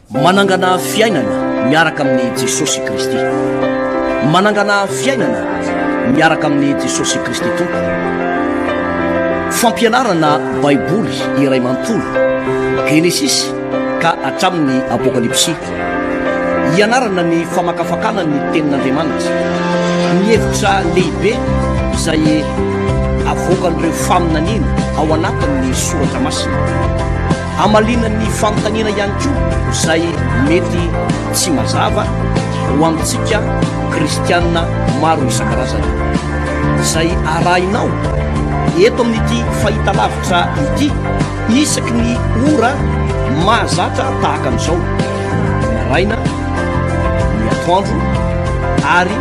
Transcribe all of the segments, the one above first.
manangana fiainana miaraka amin'ny Jesosy Kristy. Manangana fiainana miaraka amin'ny Jesosy Kristy tompo. Fampianarana baiboly iray manontolo Genesis ka hatramin'ny Apokalypsy. Ianarana ny famakafakana ny tenin'Andriamanitra, ny hevitra lehibe izay avoakan'ireo faminaniana ao anatin'ny soratra masina, amalinan'ny fanontaniana ihany koa izay mety tsy mazava ho amintsika kristianina maro isan-karazany, izay arahinao eto amin'ity fahitalavitra ity isaky ny ora mahazatra tahaka an'izao, maraina, ny atoandro ary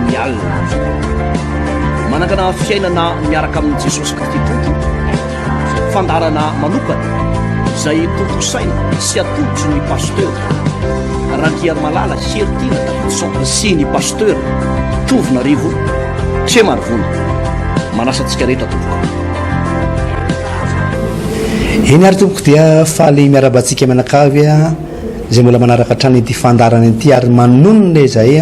ny alina. Manangana fiainana miaraka amin'ny Jesosy Kristy tompo, fandarana manokana izay tomposaina sy atolotry ny pasteur Randriamalala Sertina Davidson sy ny pasteur Tovinarivo Tremarivony. Manasantsika rehetra tompoko. Eny ary tompoko dia faly miarabantsika mianakavy zay mbola manaraka hatrany ity fandarana ity ary manonona izay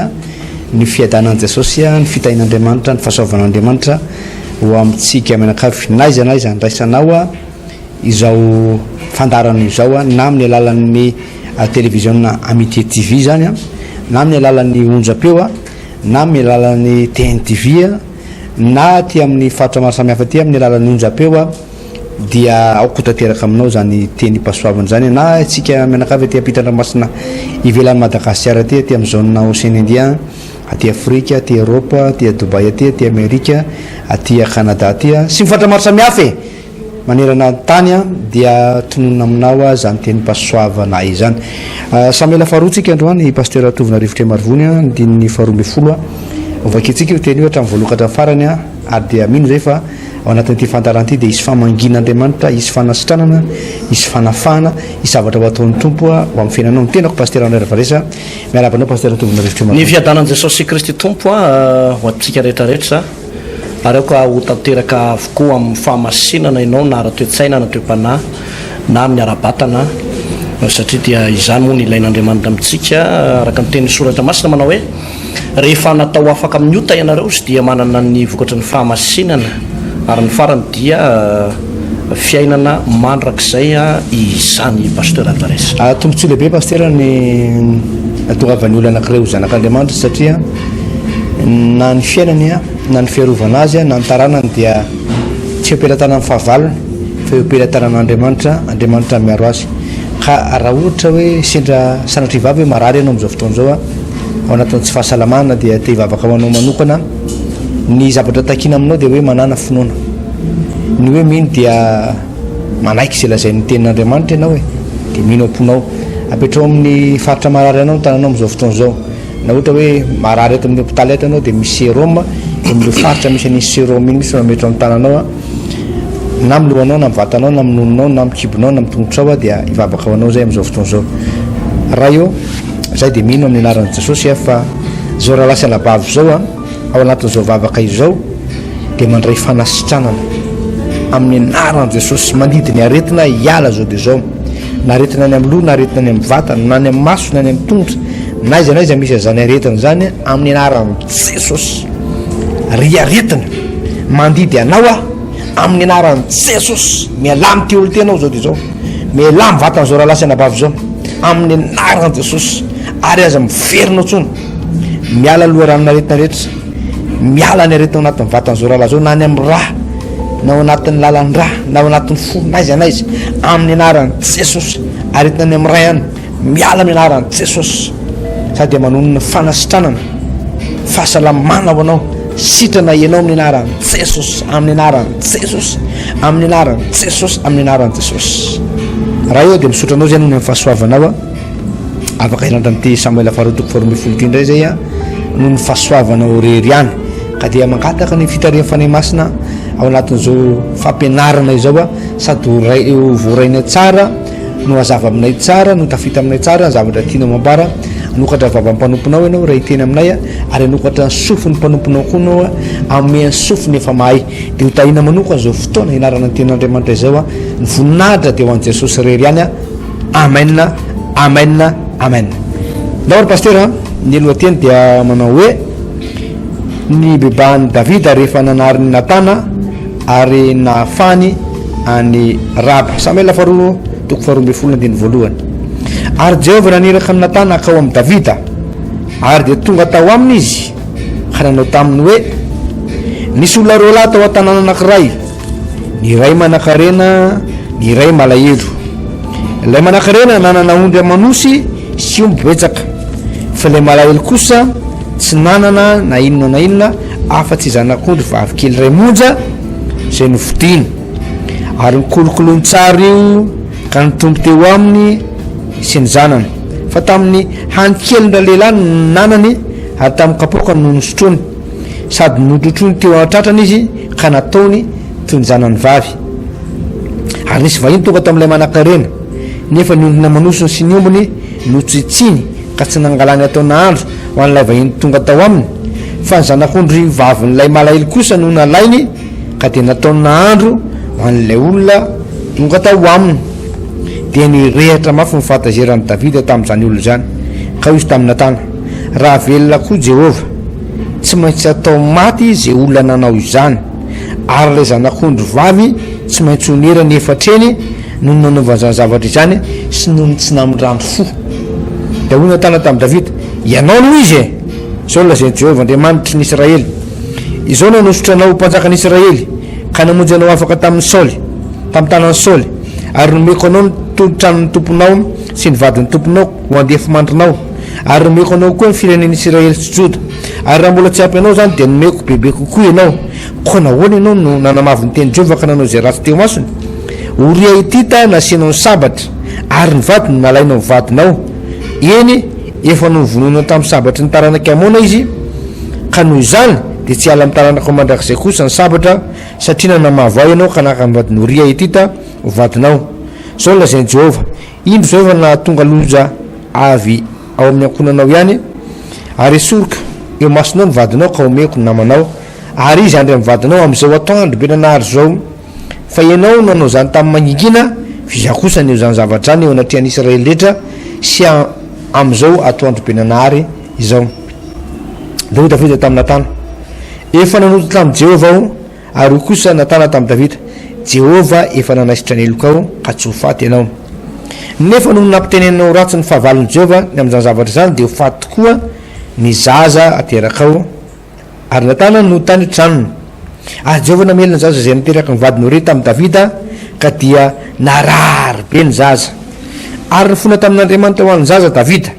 ny fiadanan'i Jesosy, ny fitahin'Andriamanitra, ny fahasoavan'Andriamanitra ho amintsika mianakavy. Naiza ndraisanao izao fandarana izao na amin'ny alalan'ny télévision Amitié TV zany, na amin'ny alalan'ny Onjapeo, na amin'ny alalan'ny TNTV, na ty amin'ny faritra maro samihafa ty amin'ny alalan'ny Onjapeo, dia aoko tanteraka aminao zany teny pasoavana zany, na tsika mianakavy aty ampitan-dranomasina ivelan'ny Madagasikara aty amin'ny zone Océan Indien, aty Afrika, aty Europe, aty Dubai aty Amerika, aty Canada aty sy mifatra maro samihafa manerana tany dia tononona aminao zany teny pasoavana izany. Samela faharoatsika androany i pasteur Tovinarivo Tremarivony din'ny 12 ovakitsika io teny io hatramin'ny voalokatra farany ary dia mino zay fa ao anatin'ity fantaranty dia isy famangina-Andriamanitra, isy fanasitranana, isy fanafahana, isy zavatra ho ataon'ny tompo ho amin'ny fiainanao. Ny tenako pasteur André Ravaresa, miarabanao pasteur Tovinarivo Tremarivony. Ny fiadanan'i Jesosy Kristy tompo ho antsika rehetrarehetra ary aoka ho tanteraka avokoa amin'ny fahamasinana ianao na ara-toetsaina na toe-panahy na amin'ny ara-batana, satria dia izany moa ny ilain'Andriamanitra amintsika araka ny teny soratra masina manao hoe rehefa natao afaka amin'ny ota ianareo izy dia manana ny vokatra ny fahamasinana ary ny farany dia fiainana mandrakizay izany pasteur Alvarez. Tombontsoa lehibe pasteur ny tongavan'ny olona anankiray ho zanak'Andriamanitra satria na ny fiainany na ny fiarovana azy na ny taranany dia tsy ampelatana amin'ny fahavalony fa ampelatana Andriamanitra miaro azy. Ka raha ohatra hoe sendra sanatry ivavy hoe marary ianao amin'izao fotoana izao ao anatin'ny tsy fahasalamana dia te hivavaka ho anao manokana, ny zavatra takina aminao dia hoe manana finoana, ny hoe mino dia manaiky izay lazain'ny tenin'Andriamanitra ianao dia mino amponao apetrao amin'ny faritra marary anao ny tananao amin'izao fotoana izao, na ohatra hoe marary eto amin'ny hôpitaly eto anao dia misy sérum amin'ireo faritra misy anisy sérum iny misy mametra amin'ny tananao na amin'ny lohanao na amin'ny vatanao na amin'ny nononao na amin'ny kibonao na amin'ny tongotrao dia hivavaka ho anao zay amin'izao fotoana izao. Raha io zay dia mino amin'ny anaran'i Jesosy fa zao raha lasa labavy zao ao anatin'izao vavaka izao dia mandray fanasitranana amin'ny anaran'i Jesosy, mandidy ny aretina hiala zao dia zao, na aretina any amin'ny loha na aretina any amin'ny vatana na any amin'ny maso na any amin'ny tongotra, naiza misy zany aretina zany amin'ny anaran'i Jesosy ry aretina mandidy anao amin'ny anaran'i Jesosy, mialamy ty olo tenao zao dia zao, mialamy vatana zao raha lasa nabavy zao amin'ny anaran'i Jesosy, ary aza miverinao tsony, miala loharanona aretina rehetra, miala ny aretina ao anatin'ny vatana zao raha zao, na any amin'ny raha na ao anatin'ny lalan'ny raha na ao anatin'ny fo naiza amin'ny anaran'i Jesosy, aretina any amin'ny ray any miala amin'ny anaran'i Jesosy, sady manonona fanasitranana fahasalamana ho anao, sitrana ianao amin'ny anaran'i Jesosy, amin'ny anaran'i Jesosy, amin'ny anaran'i Jesosy, amin'ny anaran'i Jesosy. Raha io dia misotranao zay noho ny fahasoavanao afaka hirandranyty Samuel faharoa 12 indray zay noho ny fahasoavanao rery any, ka dia mangataka ny fitarian'ny fanahy masina ao anatin'izao fampianarana izao sady voaraina tsara no hazava aminay tsara no tafita aminay tsara ny zavatra tianao mambara, anokatra vava mpanomponao ianao raha hiteny aminay ary anokatra ny sofiny mpanomponao koa anao amin'ny ny sofiny efa mahay dia ho tahina manokana zao fotoana hinarana ny tenin'Andriamanitra izao ny voninahitra dia ho an'i Jesosy rery ihany. Amen. amen amen. Daory paster ny lohateny dia manao hoe ny bebahany davida rehefa nanariny natana ary nahafany any raba Samuel faharoa toko faharoa amby folo andiny voalohany. Ary Jehova naniraka ny natana akao amin'ny davida ary dia tonga tao aminy izy ka nanao taminy hoe nisy olona roa lahy tao an-tanàna anankiray, ny iray manan-karena ny iray malahelo. Ilay manan-karena nanana ondry amanosy sy omby betsaka, fa ilay malahelo kosa tsy nanana na inona afa-tsy zanak'ondry vavy kely iray monja izay novidiny. Ary nikolokoloiny tsara io ka nitombo teo aminy sy ny zanany, fa tamin'ny hanikelindra lehilahy ny nanany ary tamin'ny kapoka no nosotrony, sady notrotrony teo an-tratrany izy ka nataony toy ny zanany vavy. Ary nisy vahiny tonga tamin'ilay manan-karena, nefa ny ondrina manosiny sy ny ombony notsitsiny ka tsy nangalany atao nahandro ho an'ilay vahiny tonga tao aminy, fa ny zanak'ondry vavin'ilay malahelo kosa no nalainy ka dia nataony nahandro ho an'ilay olona tonga tao aminy. Dia nirehatra mafy ny fahatazeran'ny davida tamin'izany olona zany, ka izy tamin'ny natana raha velona koa Jehova tsy maintsy atao maty izay olona nanao izany, ary ilay zanak'ondry vavy tsy maintsy honera ny efatreny no nanaovan'izany zavatra izany sy noho ny tsy namindranto fo. Dia hoy natana tamin'ny davida, ianao no izy izao lazain'i Jehova Andriamanitry ny Israely, izao no nosotranao mpanjakan'ny Israely ka namonjy anao afaka tamin'ny Saoly, tamin'ny tanan'ny Saoly, ary nomeko anao ny tolo-tranon'ny tomponao sy ny vadin'ny tomponao ho andefa mandrinao, ary nomeko anao koa ny firenen'ny Israely sy Joda. Ary raha mbola tsy ampy anao zany dia nomeko bebe kokoa ianao. Koa nahoana ianao no nanamavy ny teny Jehova ka nanao izay ratsy teo masony? Oria Hitita nasianao ny sabatra, ary ny vadiny nalainao ny vadinao. Eny efa novonona tamin'ny sabatry ny taranaka amona izy, ka noho izany dia tsy ala amin'ny taranaka mandrakizay kosa ny sabatra, satria nanamavy ao ianao ka naka ny vadiny Oria Hitita ho vadinao. Zao lazain'i Jehova, indro zao efa nahatonga loza avy ao amin'ny ankonanao ihany, ary esoroka eo masonao ny vadinao ka omeko ny namanao, ary izy andry amin'ny vadinao amin'izao atoandro be nanahary zao. Fa ianao nanao zany tamin'ny maningina, fiza kosa ny eo zany zavatra zany eo anatrehan'ny Israely rehetra sy amin'izao atoandro be nanahary izao. Dia hoy Davida tamin'ny natana, efa nanoto tamin'ny Jehova aho, ary hoy kosa natana tamin'ny Davida, Jehova efa nanaisitra ny eloko ao ka tsy ho faty ianao. Nefa noho nampitenenao ratsy ny fahavalon'i Jehova ny amin'izany zavatra zany dia ho faty tokoa ny zaza ateraka ao. Ary natana no tany tranony, ary Jehova namelona ny zaza izay niteraka ny vadiny Oria tamin'ny Davida ka dia narary be ny zaza. Ary nyfona tamin'Andriamanitra ho an'ny zaza Davida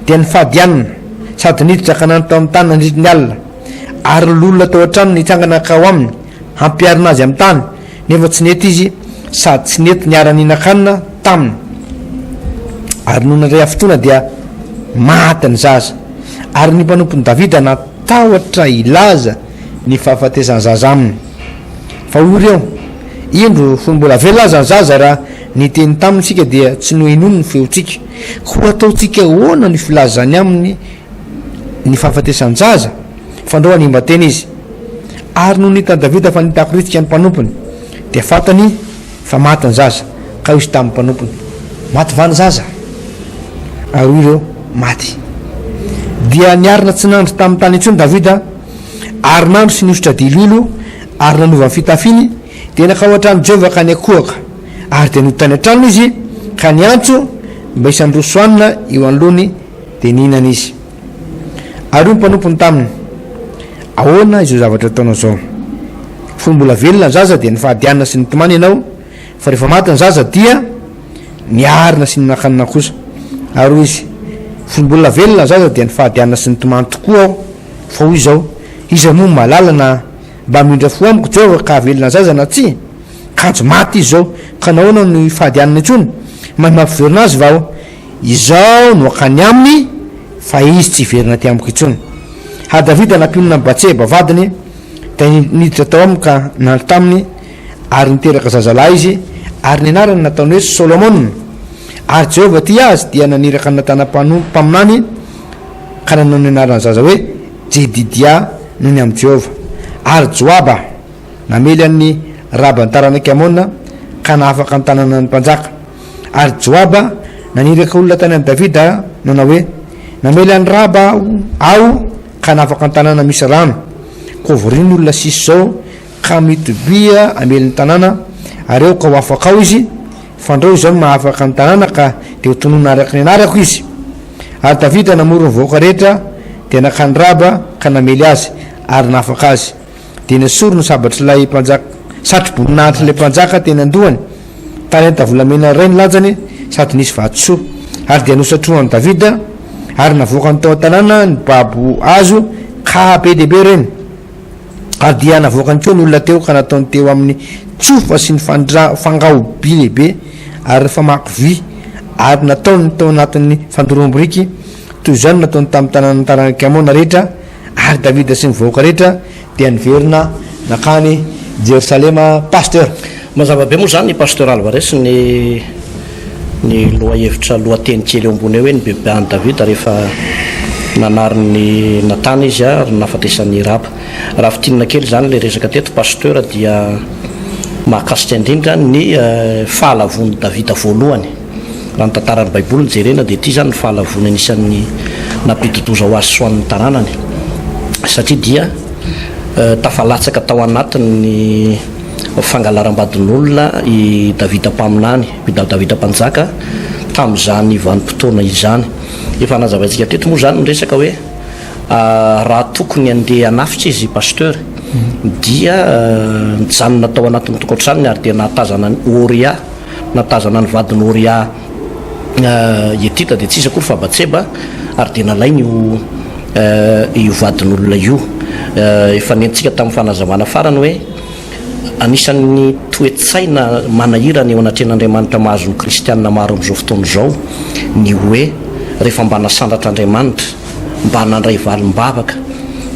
dia nifadianina sady niditra ka nany tao amin'ny tany nandritry ny alina, ary lolona tao an-trano nitsangana ka ao aminy hampiarina azy amin'ny tany, nefa tsy nety izy sady tsy nety niara-nihinan-kanina taminy. Ary noho nandray fotoana dia maty ny zaza, ary ny mpanompon'i Davida natahotra ilaza ny fahafatesany zaza aminy. Fa ory eo indro fo mbola velona aza ny zaza raha ny teny tamintsika dia tsy no inono ny feontsika, ho ataotsika hoana ny filazany aminy ny fahafatesany zaza, fa andao hanimba teny izy. Ary noho nitany Davida fa nitakoritika ny mpanompony dia fantany fa maty ny zaza, ka izy tamin'ny mpanompony, maty va ny zaza? Ary ireo maty. Dia niarina tsy nandro tamin'ny tany intsony Davida, ary nandro sy niositra dililo, ary nanova ny fitafiny, dia nakao an-trano Jehova ka niakohaka, ary dia notany an-tranony izy ka niantso mba isandrosoanina eo anoloany dia nihinana izy. Ary io mpanompony taminy, ahoana izao zavatra ataonao zao? Fo mbola velona ny zaza dia nifahadianina sy nitomany ianao, fa rehefa maty ny zaza dia niarina sy ninakanina kosa. Ary hoy izy, fo mbola velona ny zaza dia nifahadianina sy nitomany tokoa aho, fa hoy izao, iza moa malala na mba mindra fo amiko Jehova ka velona ny zaza na tsy? Kanjo maty izy zao, ka nahoana ny fahadianina intsony? Mahay mampiverina azy vao, izao no akany aminy fa izy tsy verina ty amiko intsony. Ha Davida nampinona ny Batseba vadiny dia niditra tao aminy ka nandro taminy, ary niteraka zazalahy izy, ary ny anarany nataony hoe Solomona. Ary Jehova ty azy dia naniraka ny natana mpaminany ka nanao ny anarany zaza hoe Jedidia noho ny amin'ny Jehova. Ary Joaba namely an'ny raba ny taranaka amona ka nahafaka ny tanana ny mpanjaka. Ary Joaba naniraka olona tany any davida nanao hoe namely any raba ao ka nafaka an-tanàna misy rano ko voriny olona sisy zao ka mitobia amely ny tanàna ary eo ka ho afaka ao izy fandreo zao mahafaka ny tanàna ka de ho tonona araky ny anarako izy. Ary davida namoro ny voaka rehetra de nakany raba ka namely azy ary nafaka azy de nasoro ny sabatry lay mpanjaka satroboninahitry le mpanjaka teny andohany tany antavolamena ray ny lajany sady nisy vatosoa ary de nosatroany davida ary navoaka ny tao an-tanàna ny babo azo ka be dehibe reny ary dia navoaka ny keo ny olona teo ka nataony teo amin'ny tsofa sy ny fangao by lehibe ary famaky vy ary nataony tao anatin'ny fandorombriky toy zany nataony tamin'ny tanàna taranakamona rehetra ary davida sy ny voaka rehetra dia niverina nakany Jerusalema pasteur. Mazava be moa zany ny pasteur Alvarez ny loha hevitra lohateny kely eo ambony eo hoe ny bebeany davida rehefa nanary ny natana izy ary nafatesan'ny raba. Raha fitinana kely zany le resaka teto pasteur dia mahakasika indrindra ny fahalavon'ny davida voalohany raha ny tantaran'ny baiboly ny jerena dia ity zany ny fahalavony anisan'ny nampitotoza ho azy soan'ny tanànany satria dia tafalatsaka tao anatin'ny fangalaram-badin'olona i davida mpaminany davida mpanjaka tamin'izany vanim-potoana izany. Efa nazavaintsika teto moa zany nyresaka hoe raha tokony andeha hanafitra izy pasteur dia nijanona tao anatin'ny tokantranony ary dia nahatazana ny Oria nahatazana ny vadiny Oria etita dia tsisy akory fa Batseba ary dia nalainy io vadin'olona io. Efa nentsika tamin'ny fanazavana farany hoe anisan'ny toetsaina manahirana eo anatren'Andriamanitra mahazo ny kristianina maro amin'izao fotoana izao ny hoe rehefa mba nasandatra Andriamanitra mba nandray valim-bavaka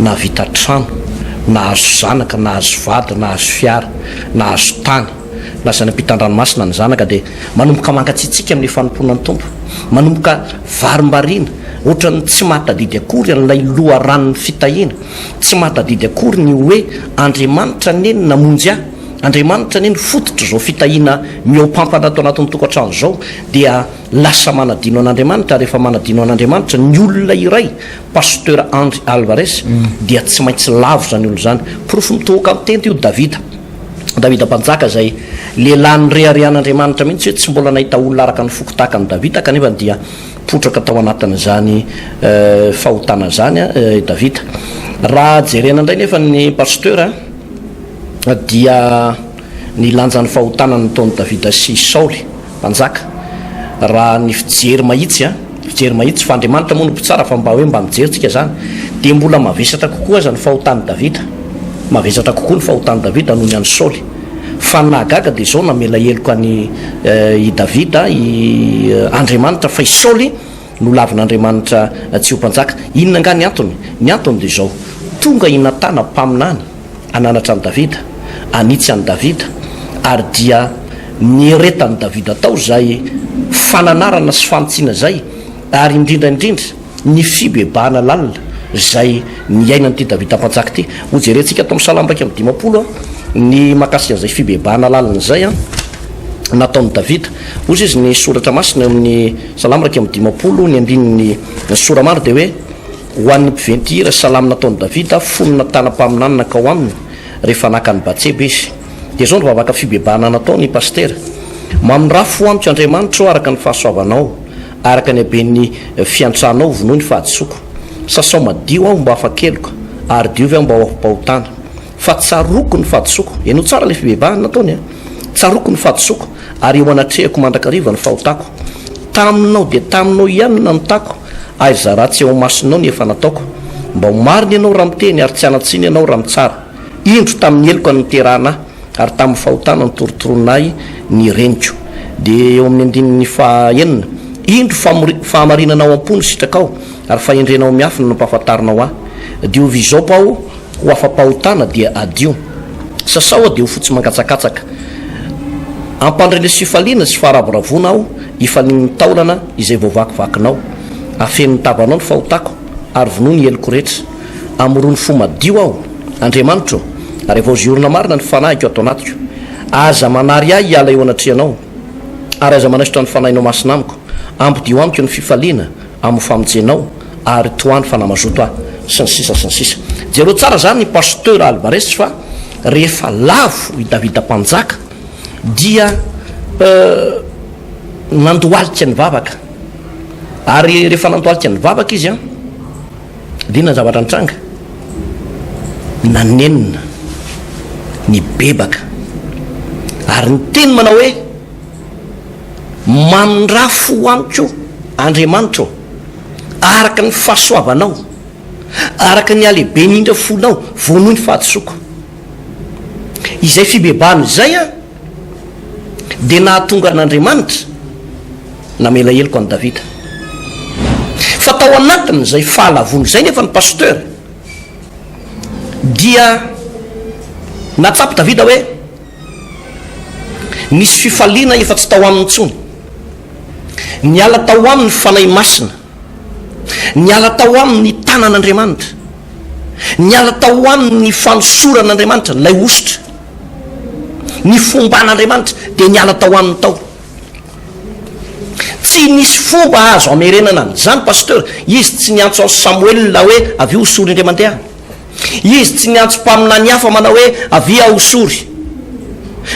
na vita trano na azo zanaka na azo vady na azo fiara na azo tany lasa ny ampitan-dranomasina ny zanaka dia manomboka mangatsitsika amin'ny fanomponan'ny tompo manomboka varim-bariana ohatrany tsy mahatadidy akory an'ilay loha ranony fitahiana tsy mahatadidy akory ny hoe Andriamanitra neny namonjy ahy Andriamanitra neny fototra zao fitahiana miopampana ato anatin'ny tokantrano zao dia lasa manadino an'Andriamanitra. Rehefa manadino an'Andriamanitra ny olona iray pasteur Andry Alvarez dia tsy maintsy lavitra ny olo zany. Profo mitoaka miteny io davida mpanjaka zay lehilahy nyreharehan'Andriamanitra mihitsy hoe tsy mbola nahita olona araka ny fokotaka ny davida kanefa dia potraka tao anatin'izany fahotana zany davida. Raha jerena indray nefa ny pasteur dia ny lanjan'ny fahotana ny taon'ny davida sy Saoly mpanjaka raha ny fijery mahitsy fa Andriamanitra moa nompo tsara fa mba hoe mba mijerytsika zany dia mbola mavesatra kokoa aza ny fahotany davida mavesatra kokoa ny fahotany davida noho ny an'ny Saoly fa nahagaga dia zao namela heloka ny i davida i Andriamanitra fa i Saoly no lavin'Andriamanitra tsy ho mpanjaka. Inona nga ny antony dia zao tonga inatana mpaminany ananatra ny davida anitsy any davida ary dia nieretany davida tao zay fananarana sy fanotsiana zay ary indrindraindrindra ny fibebahana lalina zay niainanyity davida mpanjaka ity. Ho jerentsika tao Salambaika amin'ny 50 ny makasika an'izay fibebahana lalina zay nataon'ny davida. Ozy izy ny soratra masina amin'ny Salambaika amin'ny 50 ny andininy soramaro dia hoe ho an'ny mpiventy hira salamy nataon'ny davida fonona tana-paminanina ka ao aminy rehefa naka ny Batseba izy. Dia zao ny vavaka fibebahana natao ny pasteur mamindrafo amiko Andriamanitra araka ny fahasoavanao araka ny haben'ny fiantranao vonoy ny fahadisoko sasao madio aho mba afa-keloka ary diovy aho mba hoampahotana fa tsaroko ny fahadisoko. Eno tsara le fibebahana nataony tsaroko ny fahadisoko ary eo anatrehako mandrakariva ny fahotako taminao dia taminao ihany nanotako aiza raha tsy eo masinao ny efa nataoko mba ho mariny ianao raha miteny ary tsy anatsiny ianao raha mitsara indro tamin'ny heloka ny terahana ary tamin'ny fahotana ny torotoronahy ny reniko. Dia eo amin'ny andinin'ny fahaenina indro fahamarinanao ampony sitrakao ary fahendrenao miafina no mpahafantarinao ahy diovy izao aho ho afa-pahotana dia adio sasao dia ho fotsy mangatsakatsaka ampandreny sifaliana sy faharavoravoana aho ifalin'ny taolana izay voavakivakinao afen'ny tavanao ny fahotako ary vonoa ny heloko rehetra amorony fo madio aho Andriamanitra ary vaoziorina marina ny fanahiko atao anatiko aza manary ahy hiala eo anatrehanao ary aza manaisitra ny fanahinao masina amiko ambodio amiko ny fifaliana amin'ny famonjenao ary toany fanamazoto ahy sy ny sisa sy ny sisa. Jereo tsara zany ny pasteur Alvarez fa rehefa lavo i Davida mpanjaka dia nandohalika ny vavaka, ary rehefa nandohalika ny vavaka izy a dina ny zavatra nitranga nanenina ny bebaka, ary ny teny manao hoe mandrafo amiko Andriamanitra araka ny fahasoavanao, araka ny alehibe ny indra fonao voanohy ny fahatosoko. Izay fibebahana izay a dia nahatonga an'Andriamanitra namela heloko an'i Davida. Fa tao anatiny izay fahalavony izay nefa ny pasteur dia natsapy Davida hoe nisy fifaliana efa tsy tao aminy intsony, niala tao aminy fanahy masina, niala tao aminy tanan'Andriamanitra, niala tao aminy fanosoran'Andriamanitra lay ositra, ny fomban'Andriamanitra dia niala tao aminy tao. Tsy nisy fomba azo amerenana an'izany pasteur. Izy tsy niantso an Samuel hoe avy osory indray mandeha, izy tsy niantso mpaminany hafa manao hoe avy ahosory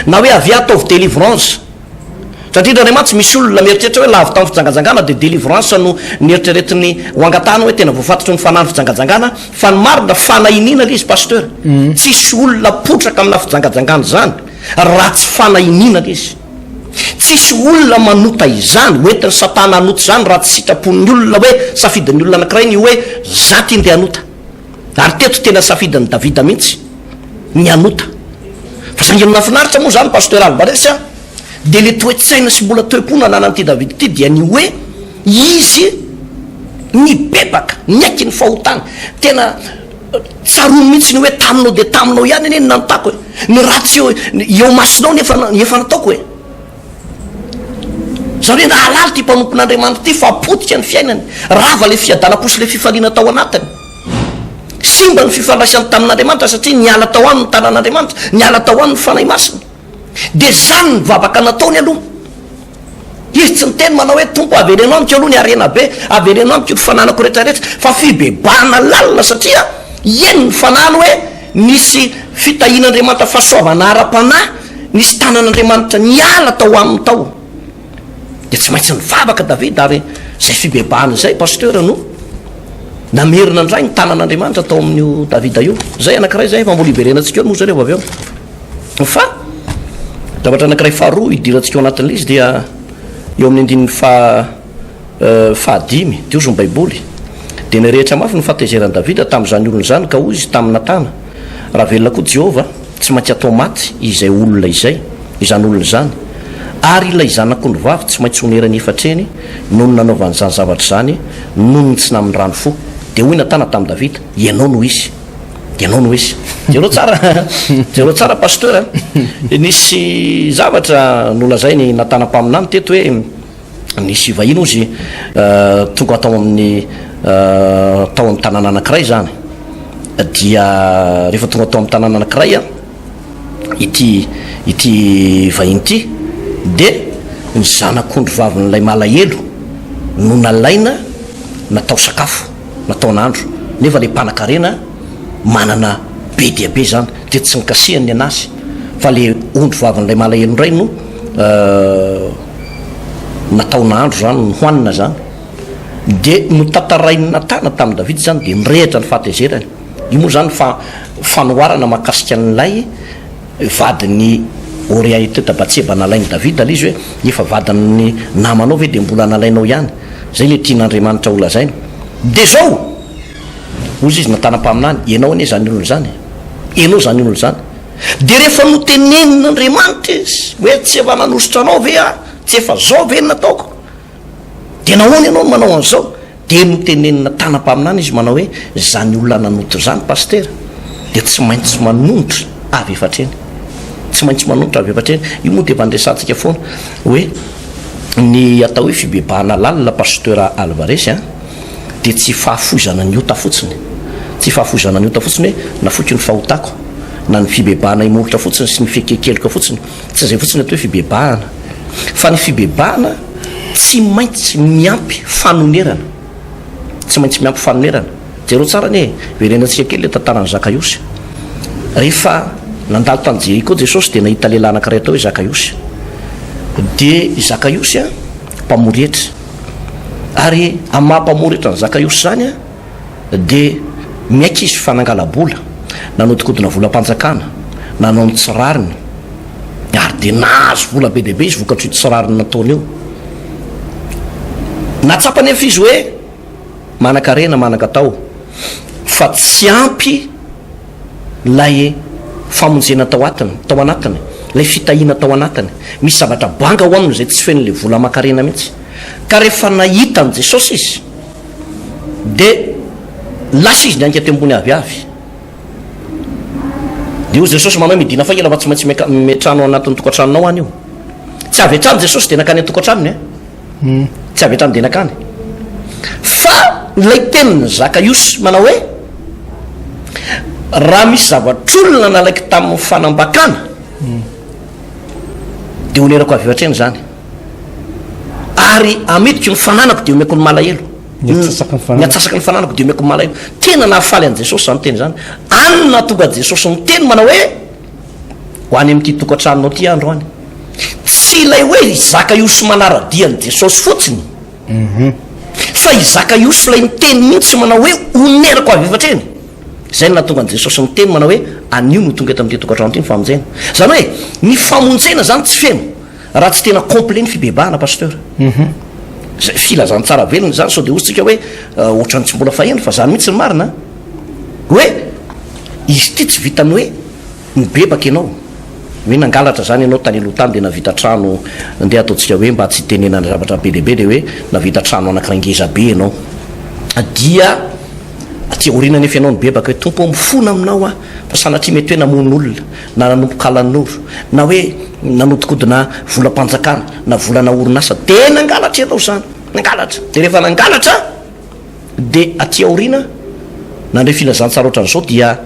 na hoe avy ataovy délivrance, satria Andriamanitra misy olona mieritreritra hoe lavy tamin'ny fijangajangana dia délivrance no nieritreretiny ho angatahana hoe tena voafantatry ny fanahiny fijangajangana, fa ny marina fanahiniana le izy pasteur. Tsisy olona potraka amina fijangajangana zany raha tsy fanahiniana le izy. Tsisy olona manota izany hoentiny Satana anota zany raha tsy sitrapon'ny olona hoe safidin'ny olona anankiray ny hoe zaty ndeha anota. Ary teto tena safidin'ny Davida mihitsy ny anota. Fa zany nafinaritra moa zany pasteur Alvarez a dia le toe-tsaina sy mbola toe-pona nanan'ity Davida ity dia ny hoe izy ny bebaka niaiky ny fahotana. Tena tsarono mihitsy ny hoe taminao dia taminao ihany eny nanotako hoe ny ratsy eo masinao nefa nataoko hoe zareo nahalala ty mpanompon'Andriamanitra ty fa potika ny fiainany, rava le fiadana-posy le fifaliana tao anatiny, simba ny fifandraisany tamin'Andriamanitra satria niala tao aminy ny tanan'Andriamanitra, niala tao aminy ny fanahy masina. Dia zany ny vavaka nataony aloha. Izy tsy niteny manao hoe tompo averenao amiko aloha ny arena be, averenao amiko ny fananako rehetrarehetra, fa fibebahana lalina satria eny ny fanahany hoe nisy fitahian'Andriamanitra fahasoavana ara-panahy, nisy tanan'Andriamanitra niala tao aminy tao. Dia tsy maintsy ny vavaka Davida, ary zay fibebahana izay pasteur no namerina indray ny tanan'Andriamanitra tao amin'io Davida io. Zay anankiray zay efa mbola iberenantsika eo moa zareo avy eo. Fa zavatra anankiray faharoa idirantsika eo anatin'ilay izy dia eo amin'ny andininy fahadimy diozony baiboly dia nyrehetra mafy ny fahatezeran'i Davida tamin'izany olona zany ka hoy izy tamin'ny natana raha velona koa Jehova tsy maintsy atao maty izay olona izay, izany olona zany, ary ilay zanako ny vavy tsy maintsy honerany efatreny noho ny nanaovany zany zavatra zany noho ny tsy namin'ny rano fo. Dia hoy natana tamin'ny Davida, ianao no izy, ianao no izy. Jereo tsara pasteur. Nisy zavatra nolazainy natana mpaminany teto hoe nisy vahiny ozy tonga tao amin'ny tanàna anankiray zany, dia rehefa tonga tao amin'ny tanàna anankiray a ity vahiny ity dia ny zanak'ondry vavin'ilay malahelo no nalaina natao sakafo, natao nandro, nefa le mpanan-karena manana be dia be zany dia tsy nikasihany anazy, fa le ondry vavin'ilay malahelo indray no natao nandro zany, nohoanina zany. Dia notantarainy natana tamin'ny Davida zany dia nirehitra ny fahatezerany. Io moa zany fanoharana mahakasika an'ilay vadiny Oria teta Batseba nalainy Davida le izy hoe efa vadin'ny namanao ve dia mbola nalainao ihany, zay le tian'Andriamanitra olazainy. Dia zao ozy izy natana mpaminany, ianao anie zany olona zany, ianao zany olona zany. Dia rehefa notenenin'Andriamanitra izy hoe tsy efa nanositra anao ve a, tsy efa zao ve nataoko, dia nahoana ianao no manao an'izao, dia notenenina tanam-paminany izy manao hoe zany olona nanoto zany pasteur. Dia tsy maintsy manonotra avy efatreny, tsy maintsy manonotra avy efatreny. Io moa dia mandresantsika foana hoe ny atao hoe fibebahana lalina pasteur Alvarez a dia tsy fahafoizana ny ota fotsiny, tsy fahafoizana ny ota fotsiny hoe nafoky ny fahotako na ny fibebahana imolotra fotsiny sy ny fekekeloka fotsiny, tsy zay fotsiny atao hoe fibebahana. Fa ny fibebahana tsy maintsy miampy fanonerana tsy maintsy miampy fanonerana jereo tsara ny verenantsika kely le tantarany Zakaiosy rehefa nandalo tany Jeriko Jesosy dia nahita lehilahy anankiray atao hoe Zakaiosy dia Zakaiosy a mpamoretra ary amin'ny mahampamoretra ny Zakaiosy zany a dia miaiky izy fanangala-bola nanodikodina volam-panjakana nanao ny tsirariny ary dia nahazo vola be dehibe izy vokatry io tsirariny nataony io natsapany efa izy hoe manan-karena manan-katao fa tsy ampy lay famonjena tao anatiny lay fitahina tao anatiny misy zavatra banga ho aminy zay tsy fen'le vola man-karena mihitsy ka rehefa nahita an' Jesosy izy dia lasa izy niainga ty ambony aviavy dia o Jesosy manao midina fa ela fa tsy maintsy metrano anatin'ny tokantranonao any io tsy avy atrano Jesosy dia nakany tokantranony tsy avy atrano dia nakany fa lay teniny Zakaiosy manao hoe raha misy zavatr'olona nalaiky tamin'ny fanambakana dia onerako avy atreny zany ary amidiko ny fananako dia omeko ny malahelo niatsasaky ny fananako dia omeko ny malahelo tena nahafaly an' Jesosy zany teny zany anona tonga Jesosy ny teny manao hoe ho any amin'ity tokantranonao ty andro any tsy ilay hoe Zakaiosy manaradian' Jesosy fotsiny fa i Zakaiosy lay miteny mihitsy manao hoe onerako avy atreny zay no nahatonga an' Jesosy ny teny manao hoe anio no tonga eto amin'ity tokantrano ty ny famonjena zany hoe ny famonjena zany tsy feno raha tsy tena complet ny fibebahana pasteur zay filazany tsara velony zany sao dia ozytsika hoe ohatrany tsy mbola faheno fa zany mihitsy ny marina hoe izy ty tsy vitany hoe mibebaka ianao hoe nangalatra zany ianao tany aloha tany dia navita trano ndeha ataontsika hoe mba tsy tenenana zavatra be dehibe dia hoe navita trano anankirangeza be ianao dia aty orina nefa ianao nibebaka hoe tompo mifona aminao a fa sanatria mety hoe namon'olona na nanompokalan'oro na hoe nanodikodina volam-panjakana na volana orinasa dia nangalatra ianao zany nangalatra dia rehefa nangalatra dia aty aorina nandre filazantsara ohatran'izao dia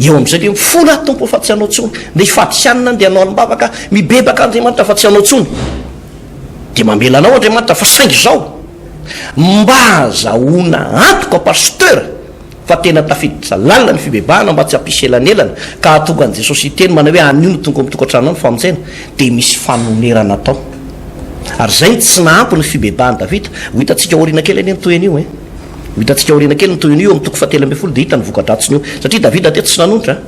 eo am'izay le mifona tompo fa tsy hanao tsony dia ifatisanina dia hanao anybavaka mibebaka Andriamanitra fa tsy hanao tsony dia mamela anao Andriamanitra fa saingy zao mba azahoana antoka pasteur fa tena tafiditra lalina ny fibebahana mba tsy ampiselanelana ka atonga an' Jesosy iteny manao hoe anio no tonga amin'ny tokantranonao ny famonjena dia misy fanonerana atao ary zay tsy nahampy ny fibebahany Davida ho hitantsika orina kely any nytoy an'io ho hitantsika orina kely nytoy an'io amin'ny toko fahatelo ambin'ny folo dia hita ny vokadratsiny io satria Davida teto tsy nanontra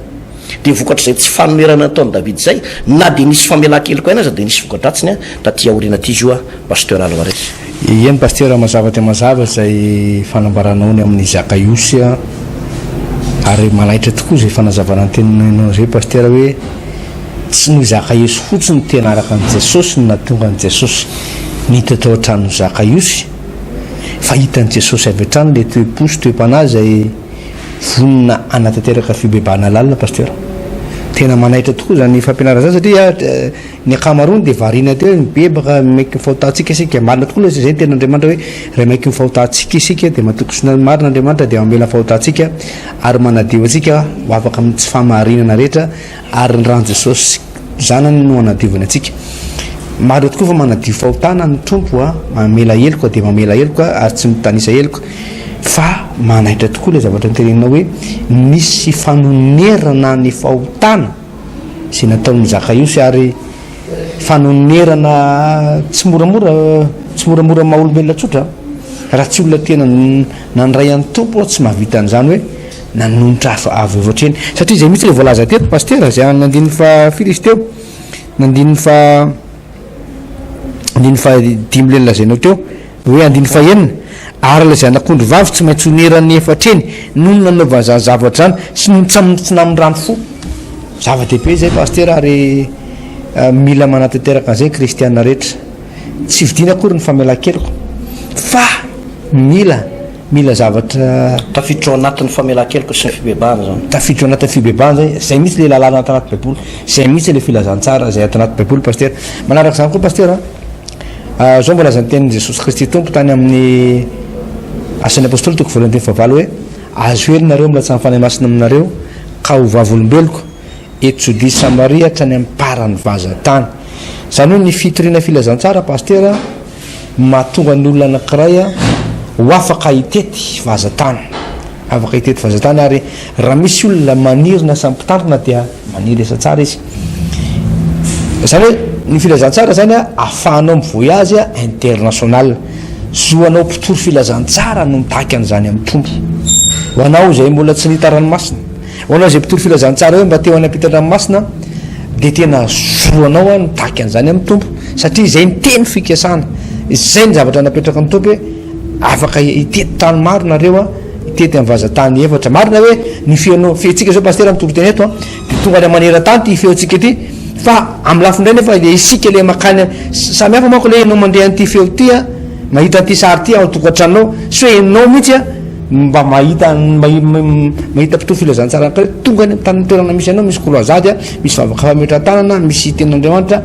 dia vokatra zay tsy fanonerana ataony Davida zay na dia nisy famelan-kely koa azy dia nisy vokadratsiny taty aorina ty izy io pasteur Alvarez eny pasteur mazava dia mazava zay fanambaranao ny amin'ny Zakaiosy ary malaitra tokoa zay fanazavana ny teninao zay pasteur hoe tsy ny Zakaiosy fotsiny tena araka an' Jesosy na tonga an' Jesosy nihita tao an-trano Zakaiosy fa hitan'i Jesosy avy atrano le toe-posy toe-panahy zay vonina anatanteraka fibebahana lalina pasteur tena manaitra tokoa zany fampianarana zany satria ny akamarony dia variana teo mibebaka maiky mifahotantsika isika marina tokoa loha zay tena Andriamanitra hoe raha maiky mifahotantsika isika dia matokosina marina Andriamanitra dia mamela mifahotantsika ary manadio antsika ho afaka amin'ny tsy fahamarinana rehetra ary ny ran Jesosy zanany no anadiovany antsika maro tokoa fa manadio fahotana ny tompo mamela heloka dia mamela heloka ary tsy mitanisa heloka fa manaitra tokoa le zavatra nyterenina hoe misy fanonerana ny fahotana sy nataon'ny Zakaiosy ary fanonerana tsy moramora maha-olombelona tsotra raha tsy olona tena nandray an'ny tompo tsy mahavita an'izany hoe nanonitra avy ohatreny satria zay mihitsy le voalaza teto pasteur zay nandiny fa filisy teo nandiny fa dimy le lazainao teo hoe andiny fa enina ary la zanak'ondry vavy tsy maintsy onerany efatreny nono nanaovany zany zavatra zany sy nono tsy namindrano fo zava-dehibe zay pasteur ary mila manatanteraka an'izay kristiana rehetra tsy vidina akory ny famelan-keloka fa mila zavatra tafiditra ao anatin'ny famelan-keloka sy ny fibebahana zany tafiditra ao anatin'ny fibebahana zay mihitsy le lalàna ato anaty baiboly zay mihitsy le filazantsara zay ato anaty baiboly pasteur manaraka zany koa pasteur zao mbola zany tenin'i Jesosy Kristy tompo tany amin'ny asan'ny apôstoly toko voalohany teny favalo hoe azo helinareo mbola tsy mifanahy masina aminareo ka ho vavolombeloko eto Jodea Samaria hatrany amin'ny parany vazatany zany hoe ny fitoriana filazantsara pasteur mahatonga ny olona anakiray a ho afaka hitety vazatany, afaka hitety vazatany. Ary raha misy olona manirina sampitandrina dia maniry asa tsara izy. Zany hoe ny filazantsara zany a ahafahanao mivoyazy a international, zoanao mpitoro filazantsara no mitaky an'izany amin'ny tombo. Ho anao zay mbola tsy nita ranomasina, ho anao zay mpitoro filazantsara hoe mba teo any ampita ranomasina, de tena zoanao a mitaky an'izany amin'ny tombo, satria zay ny teny fikasana, zay ny zavatra napetraka ny tombo hoe afaka hitety tany maro nareo a, hitety amin'ny vazatany efatra. Marina hoe ny feontsika zao pasteur mitoro teny eto a de tonga any maneran-tany ty feontsika ty, fa amin'ny lafo indray nefa le isika le makany samy hafa manko le enao mandeha an'ity feo ty a, mahita an'ity sary ty ao tokantranonao, sy hoe enao mihitsy a mba mahita mpitoro filazantsara anakiray tonga any tany toerana misy anao, misy koloazady a, misy fametra-tanana, misy ten'Andriamanitra.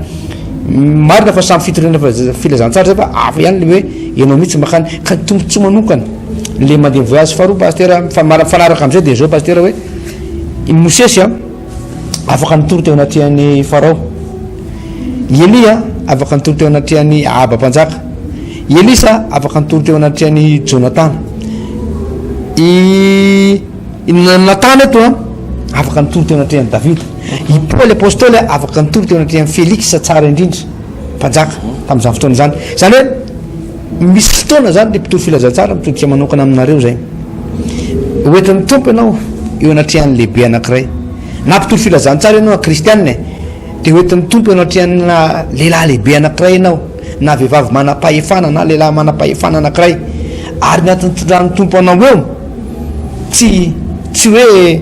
Marina fa samy fitoriana filazantsara zay fa afa ihany le hoe enao mihitsy makany ka tombontso manokana le mandeha voyage. Faharoa pasteur fanaraka am'izay de zao pasteur hoe Mosesy a afaka nitoro teo anatrian'ny Farao, Elia afaka nitoro teo anatrian'ny Ahaba mpanjaka, Elisa afaka nitoro teo anatrian'ny Jonathan, Natana eto a afaka nitoro teo anatrian'ny Davida, i Paul apôstôly afaka nitoro teo anatrian'ny Félix tsara indrindra mpanjaka tamin'izany fotoana zany. Zany hoe misy fotoana zany le mpitoro filazantsara mitodika manokana aminareo zay hoentin'ny tompo ianao eo anatrian'ny lehibe anakiray, na mpitoro filazantsara ianao kristianina de hoentin'ny tompo eo anatrianna lehilahy lehibe anakiray ianao, na vehivavy manam-pahefana na lehilahy manam-pahefana anakiray, ary natin'ny tondrany tompo anao eo tsy hoe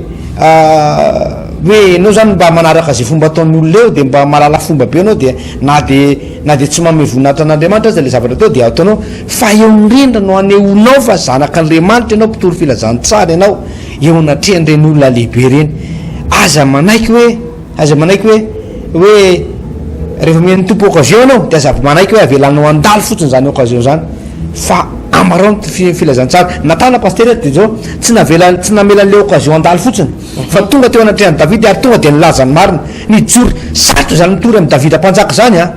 enao zany mba manaraka zay fomba ataon'olona eo de mba malala fomba be anao de na de tsy manome voninahitra an'Andriamanitra azy le zavatra atao de ataonao, fa eo indrindra no aneonao fa zanak'Andriamanitra ianao, mpitoro filazantsara ianao eo anatrian'ireny olona lehibe reny. Aza manaiky hoe rehefa mian'ny tompo occasion anao de aza manaiky hoe avelanao andalo fotsiny zany occasion zany, fa amarao ny filazantsara. Natana pasteur de zao tsy namelan'le occasion andalo fotsiny, fa tonga teo anatrian'ny Davida ary tonga de nilazany marina nijory sarotra zany mitory amin'ny Davida mpanjaka zany a,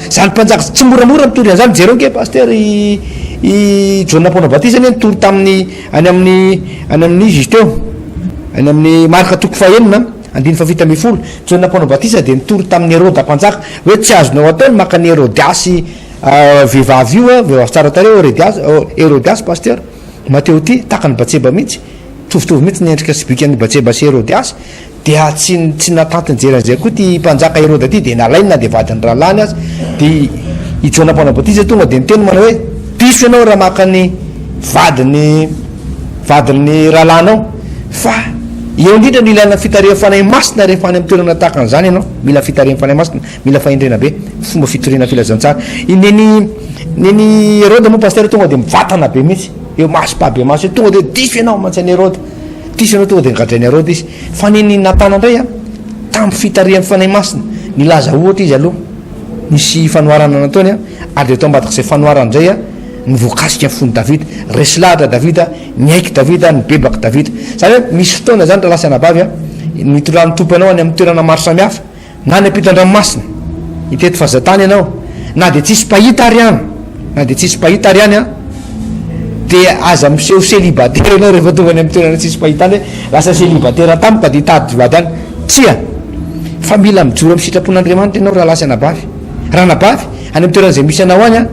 zany mpanjaka tsy moramora mitory an'izany. Jereo nke pasteur i Jona Mpona Batisa ny nitory tamin'ny any amin'ny izy teo any amin'ny marika toko fahenina andiny fafita amby folo, Jona Mpona Batisa de nitory tamin'ny Heroda mpanjaka hoe tsy azonao atao ny maka ny Herodiasy vehivavy io a, vehivavy tsara tareo Herodiasy pasteur Mateo ty takany Batseba mihitsy, tovitovy mihitsy ny endrika sy bikan'ny Batseba sy Herodiasy, dia tsy natantiny jeran'izay koa ty mpanjaka Heroda ty de nalainy na de vadiny rahalany azy. De i Jona Mpona Batisa tonga de niteny manao hoe piso ianao raha maka ny vadiny rahalanao, fa eo indrindra ny ilana fitariha fanahy masina rehefa any amin'ny toerana tahaka an'izany ianao, mila fitariha fanahy masina, mila fahendrena be, fomba fitoriana filazantsara. Neny Herode moa pasteur tonga de mivatana be mihitsy eo maso-pa be maso, tonga de diso ianao mantsy Herode, diso ianao tonga de nigadrainy Herode izy. Fa neny Natana indray a tamin'ny fitarihan'ny fanahy masina nilaza ohatra izy aloha nisy fanoharana nataony a, ary de atao ambadika izay fanoharana zay a nivoakasika fony Davida, resy lahatra Davida, niaiky Davida, nibebaka Davida. Zany hoe misy fotoana zany raha lasa anabavy a nitoran'ny tompo anao any amin'ny toerana maro samihafa, na ny ampita-dranomasina hitety fahazatany ianao, na de tsisy pahita ary any, na de tsisy pahita ary any a, de aza miseho célibataire ianao rehefa tonga any amin'ny toerana tsisy pahitany hoe lasa célibataire tampoka de hitady vady any, tsia fa mila mijoro amin'ny sitrapon'Andriamanitra ianao raha lasa anabavy. Raha anabavy any amin'ny toerana zay misy anao any a,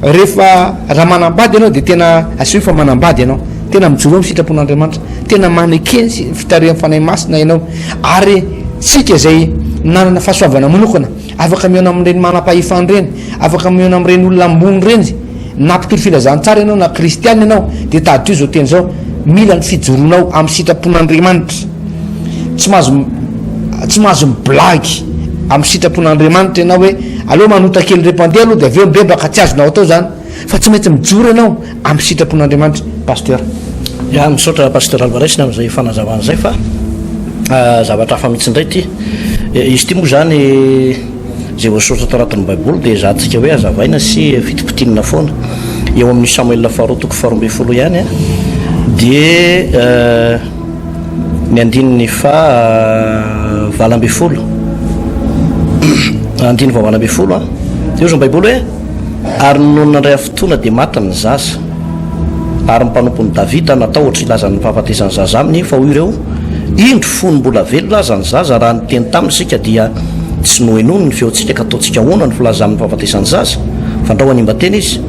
rehefa raha manambady ianao de tena asio fa manambady ianao, tena mijoro amin'ny sitrapon'Andriamanitra, tena manekeny fitarihan'ny fanahy masina ianao. Ary sika zay nanana fahasoavana manokana afaka mihaona amin'ireny manam-pahefany reny, afaka mihaona amin'ireny olona ambony reny, na mpitoro filazantsara ianao na kristianina ianao, de tady io zao teny zao mila ny fijoronao amin'ny sitrapon'Andriamanitra, tsy mahazo miblagy amin'ny sitrapon'Andriamanitra ianao hoe aloha manota kely repandeha aloha de aveo mibebaka tsy azonao atao zany, fa tsy maintsy mijoro ianao amin'ny sitrapon'Andriamanitra pasteur. Ya misaotra pasteur Alvarez amin'izay fanazavana zay, fa zavatra hafa mihitsy indray ty izy ty moa zany zay voasoratra taratin'ny baiboly de zahantsika hoe azavaina sy fitipitinina foana eo amin'ny Samuel faharoa toko 12 ihany a, de ny andininy fa 20 andiny fa 20 a, eo zao baiboly hoe ary nonandray fotoana dia matiny zaza ary nympanompony davida natao ohatry ilazan'ny fahafatesany zaza aminy fa hoy ireo indro fony mbola velona aza ny zaza raha nyteny taminy sika dia tsy noenono ny feontsika ka ataontsika ona ny filaza amin'ny fahafatesany zaza fandrao hanimba tena izy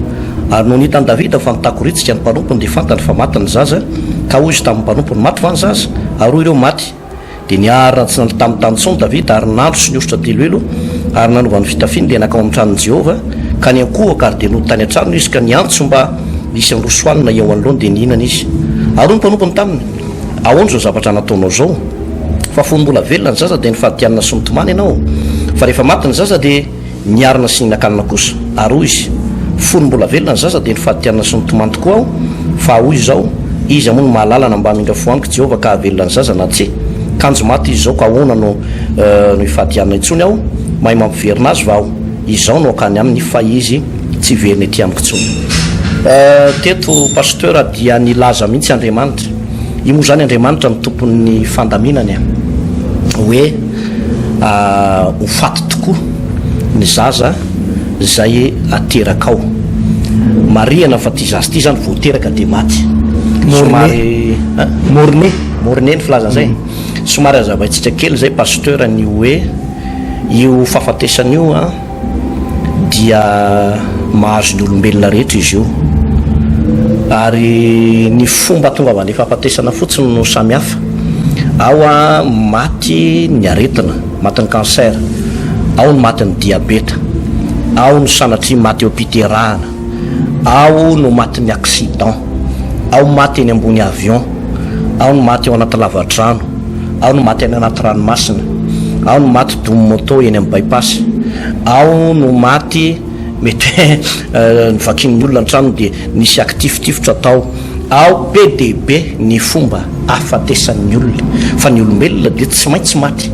ary no nitany davida fa nitakoritsika ny mpanompony dia fantany fa maty ny zaza ka hoy izy tamin'ny mpanompony maty va ny zaza ary hoy ireo maty dia niarina tsy nany tamin'ny tanytsaony davida ary nandro sy niositra teloelo ary nanovany fitafiny dia nakao amin'ny tranon'i jehovah ka niankohaka ary dia notany an-trano izy ka niantso mba isy androsoanina eo anoloany dia nihinana izy ary ny mpanompony taminy ahoany zao zavatra nataonao zao fa fony mbola velona ny zaza dia nyfahatianina sy nitomany ianao fa rehefa maty ny zaza dia niarina sy ninakanina kosa ary hoy izy fony mbola velona ny zaza dia nyfahatianina sy nitomany tokoa aho fa hoy zao izy moa no mahalalana mba mindra foaniko jehovah ka havelona ny zaza na tsy kanjo maty izy zao ka ahoana no ifahatianina intsony aho mahay mampiverina azy va aho izao no akany aminy fa izy tsy veriny aty amiko intsony teto pasteur dia nilaza mihitsy Andriamanitra io moa zany Andriamanitra ny tompon'ny fandaminany hoe ho faty tokoa ny zaza zay ateraka ao mariana fa ty zaza ty zany voateraka dia maty somary morne ny filazana zay somary azavaitsika kely zay pasteur ny hoe io fahafatesana io dia mahazo ny olombelona rehetra izy io ary ny fomba tonga avany fahafatesana fotsiny no samy hafa ao maty ny aretina maty ny cancer ao no maty ny diabeta ao no sanatry maty eo ampiterahana ao no maty ny accident ao maty eny ambony avion ao no maty eo anaty lavadrano ao no maty any anaty ranomasina ao no maty domy moto eny amin'ny bypass ao no maty mety nyvakin'ny olona antrano dia nisy aktifitifitra atao ao be debe ny fomba afatesan'ny olona fa ny olombelona dia tsy maintsy maty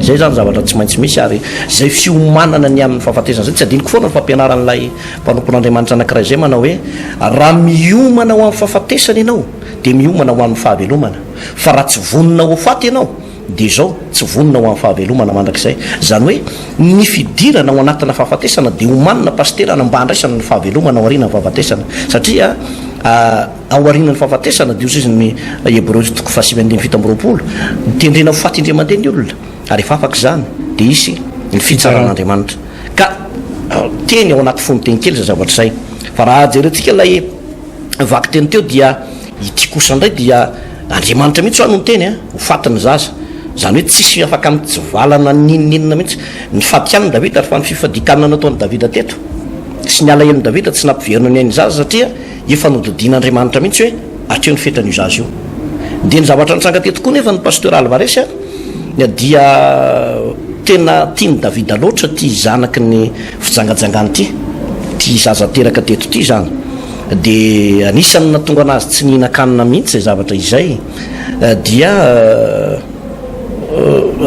zay zany zavatra tsy maintsy misy ary zay fiomanana ny amin'ny fahafatesana zay tsy adiniko foana ny fampianaran'ilay mpanompon'Andriamanitra anankiray zay manao hoe raha miomana ho amin'ny fahafatesana ianao dia miomana ho amin'ny fahavelomana fa raha tsy vonina ho faty ianao dia zao tsy vonina ho amin'ny fahavelomana mandrakizay zany hoe ny fidirana ao anatina fahafatesana dia homanina pasterana mba handraisana ny fahavelomana ao aorianany fahafatesana satria ao aorianany fahafatesana dia izy ny Hébreux 9:7 nitendrena ho faty indray mandeha ny olona ary efa afaka zany dia isy ny fitsaran'Andriamanitra ka teny ao anaty fony teny kely za zavatra zay fa raha jerentsika lay vaky teny teo dia ity kosa indray dia Andriamanitra mihitsy hoany no teny ho fatiny zaza zany hoe tsisy afaka mitsivalana nininina mihitsy ny fatian'ny Davida ary fa ny fifadikanana nataon'ny Davida teto sy ny alaheliny Davida tsy nampiverina ny ainy zaza satria efa nodidin'Andriamanitra mihitsy hoe atreo ny fetrany io zaza io dia ny zavatra nitsanga teto koa nefa ny pasteur Alvarez dia tena tiany Davida loatra ty zanaky ny fijangajangany ty zaza teraka teto ty zany dia anisany natonga anazy tsy nihinakanina mihitsy zay zavatra izay dia